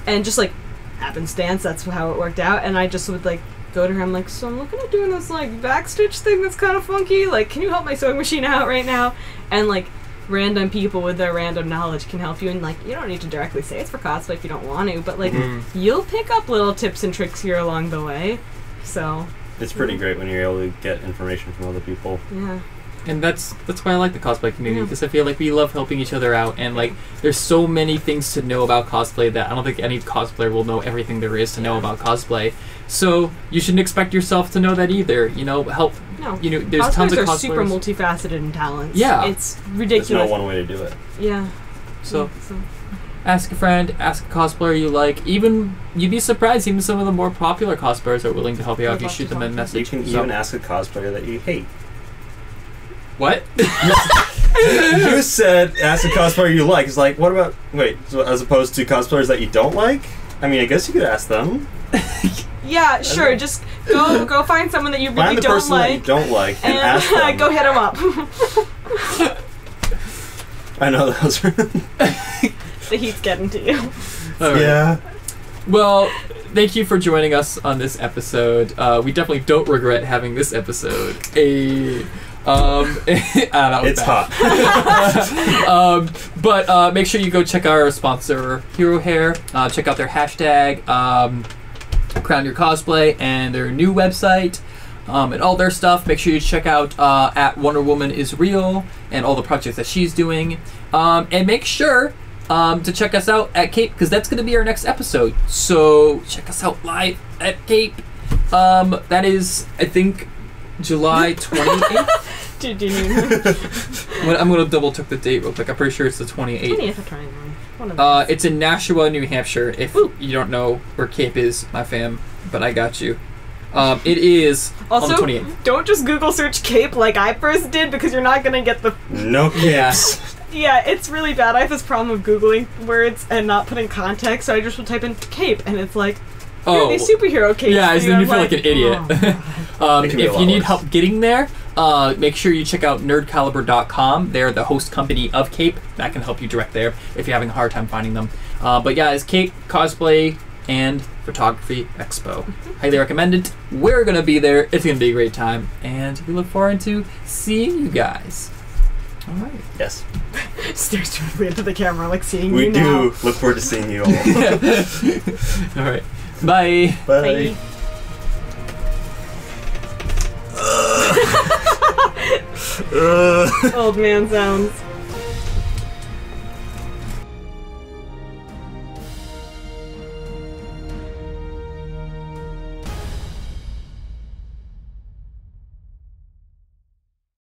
and just like happenstance, that's how it worked out. And I just would like go to her, I'm like, so I'm looking at doing this like backstitch thing that's kind of funky, like can you help my sewing machine out right now? And like random people with their random knowledge can help you, and like you don't need to directly say it's for cosplay if you don't want to, but like you'll pick up little tips and tricks here along the way. So it's pretty great when you're able to get information from other people. Yeah. And that's why I like the cosplay community, because I feel like we love helping each other out, and like there's so many things to know about cosplay that I don't think any cosplayer will know everything there is to know about cosplay. So you shouldn't expect yourself to know that either. You know, help. No. You know, there's tons of cosplayers. Are super multifaceted in talents. Yeah. It's ridiculous. There's no one way to do it. Yeah. So ask a friend, ask a cosplayer you like. Even you'd be surprised, even some of the more popular cosplayers are willing to help you out if you shoot them a message. You can even ask a cosplayer that you hate. What? You said ask a cosplayer you like. It's like, what about so as opposed to cosplayers that you don't like? I mean, I guess you could ask them. Yeah, sure. Just go find someone that you really find the don't person like. That you don't like and ask them. Go hit them up. I know that was the heat's getting to you. Right. Yeah. Well, thank you for joining us on this episode. We definitely don't regret having this episode. It's hot. But make sure you go check our sponsor, Hero Hair. Check out their hashtag, Crown Your Cosplay, and their new website, and all their stuff. Make sure you check out at Wonder Woman is Real and all the projects that she's doing. And make sure to check us out at Cape, because that's going to be our next episode. So check us out live at Cape. That is, I think, July 28th. I'm going to double check the date real quick. I'm pretty sure it's the 28th. 20th or 29th. It's in Nashua, New Hampshire. If you don't know where Cape is, my fam, but I got you. It is also, on the 28th. Don't just Google search Cape like I first did, because you're not going to get the... No capes. Yeah, it's really bad. I have this problem of Googling words and not putting context, so I just will type in Cape, and it's like, these superhero capes. Yeah, then you feel like an idiot. If you need help getting there, make sure you check out nerdcaliber.com. They're the host company of Cape. That can help you direct there if you're having a hard time finding them. But yeah, it's Cape Cosplay and Photography Expo. Highly recommend it. We're going to be there. It's going to be a great time. And we look forward to seeing you guys. All right. Yes. Stares directly into the camera like seeing you now. We do look forward to seeing you all. All right. Bye. Bye. Old man sounds.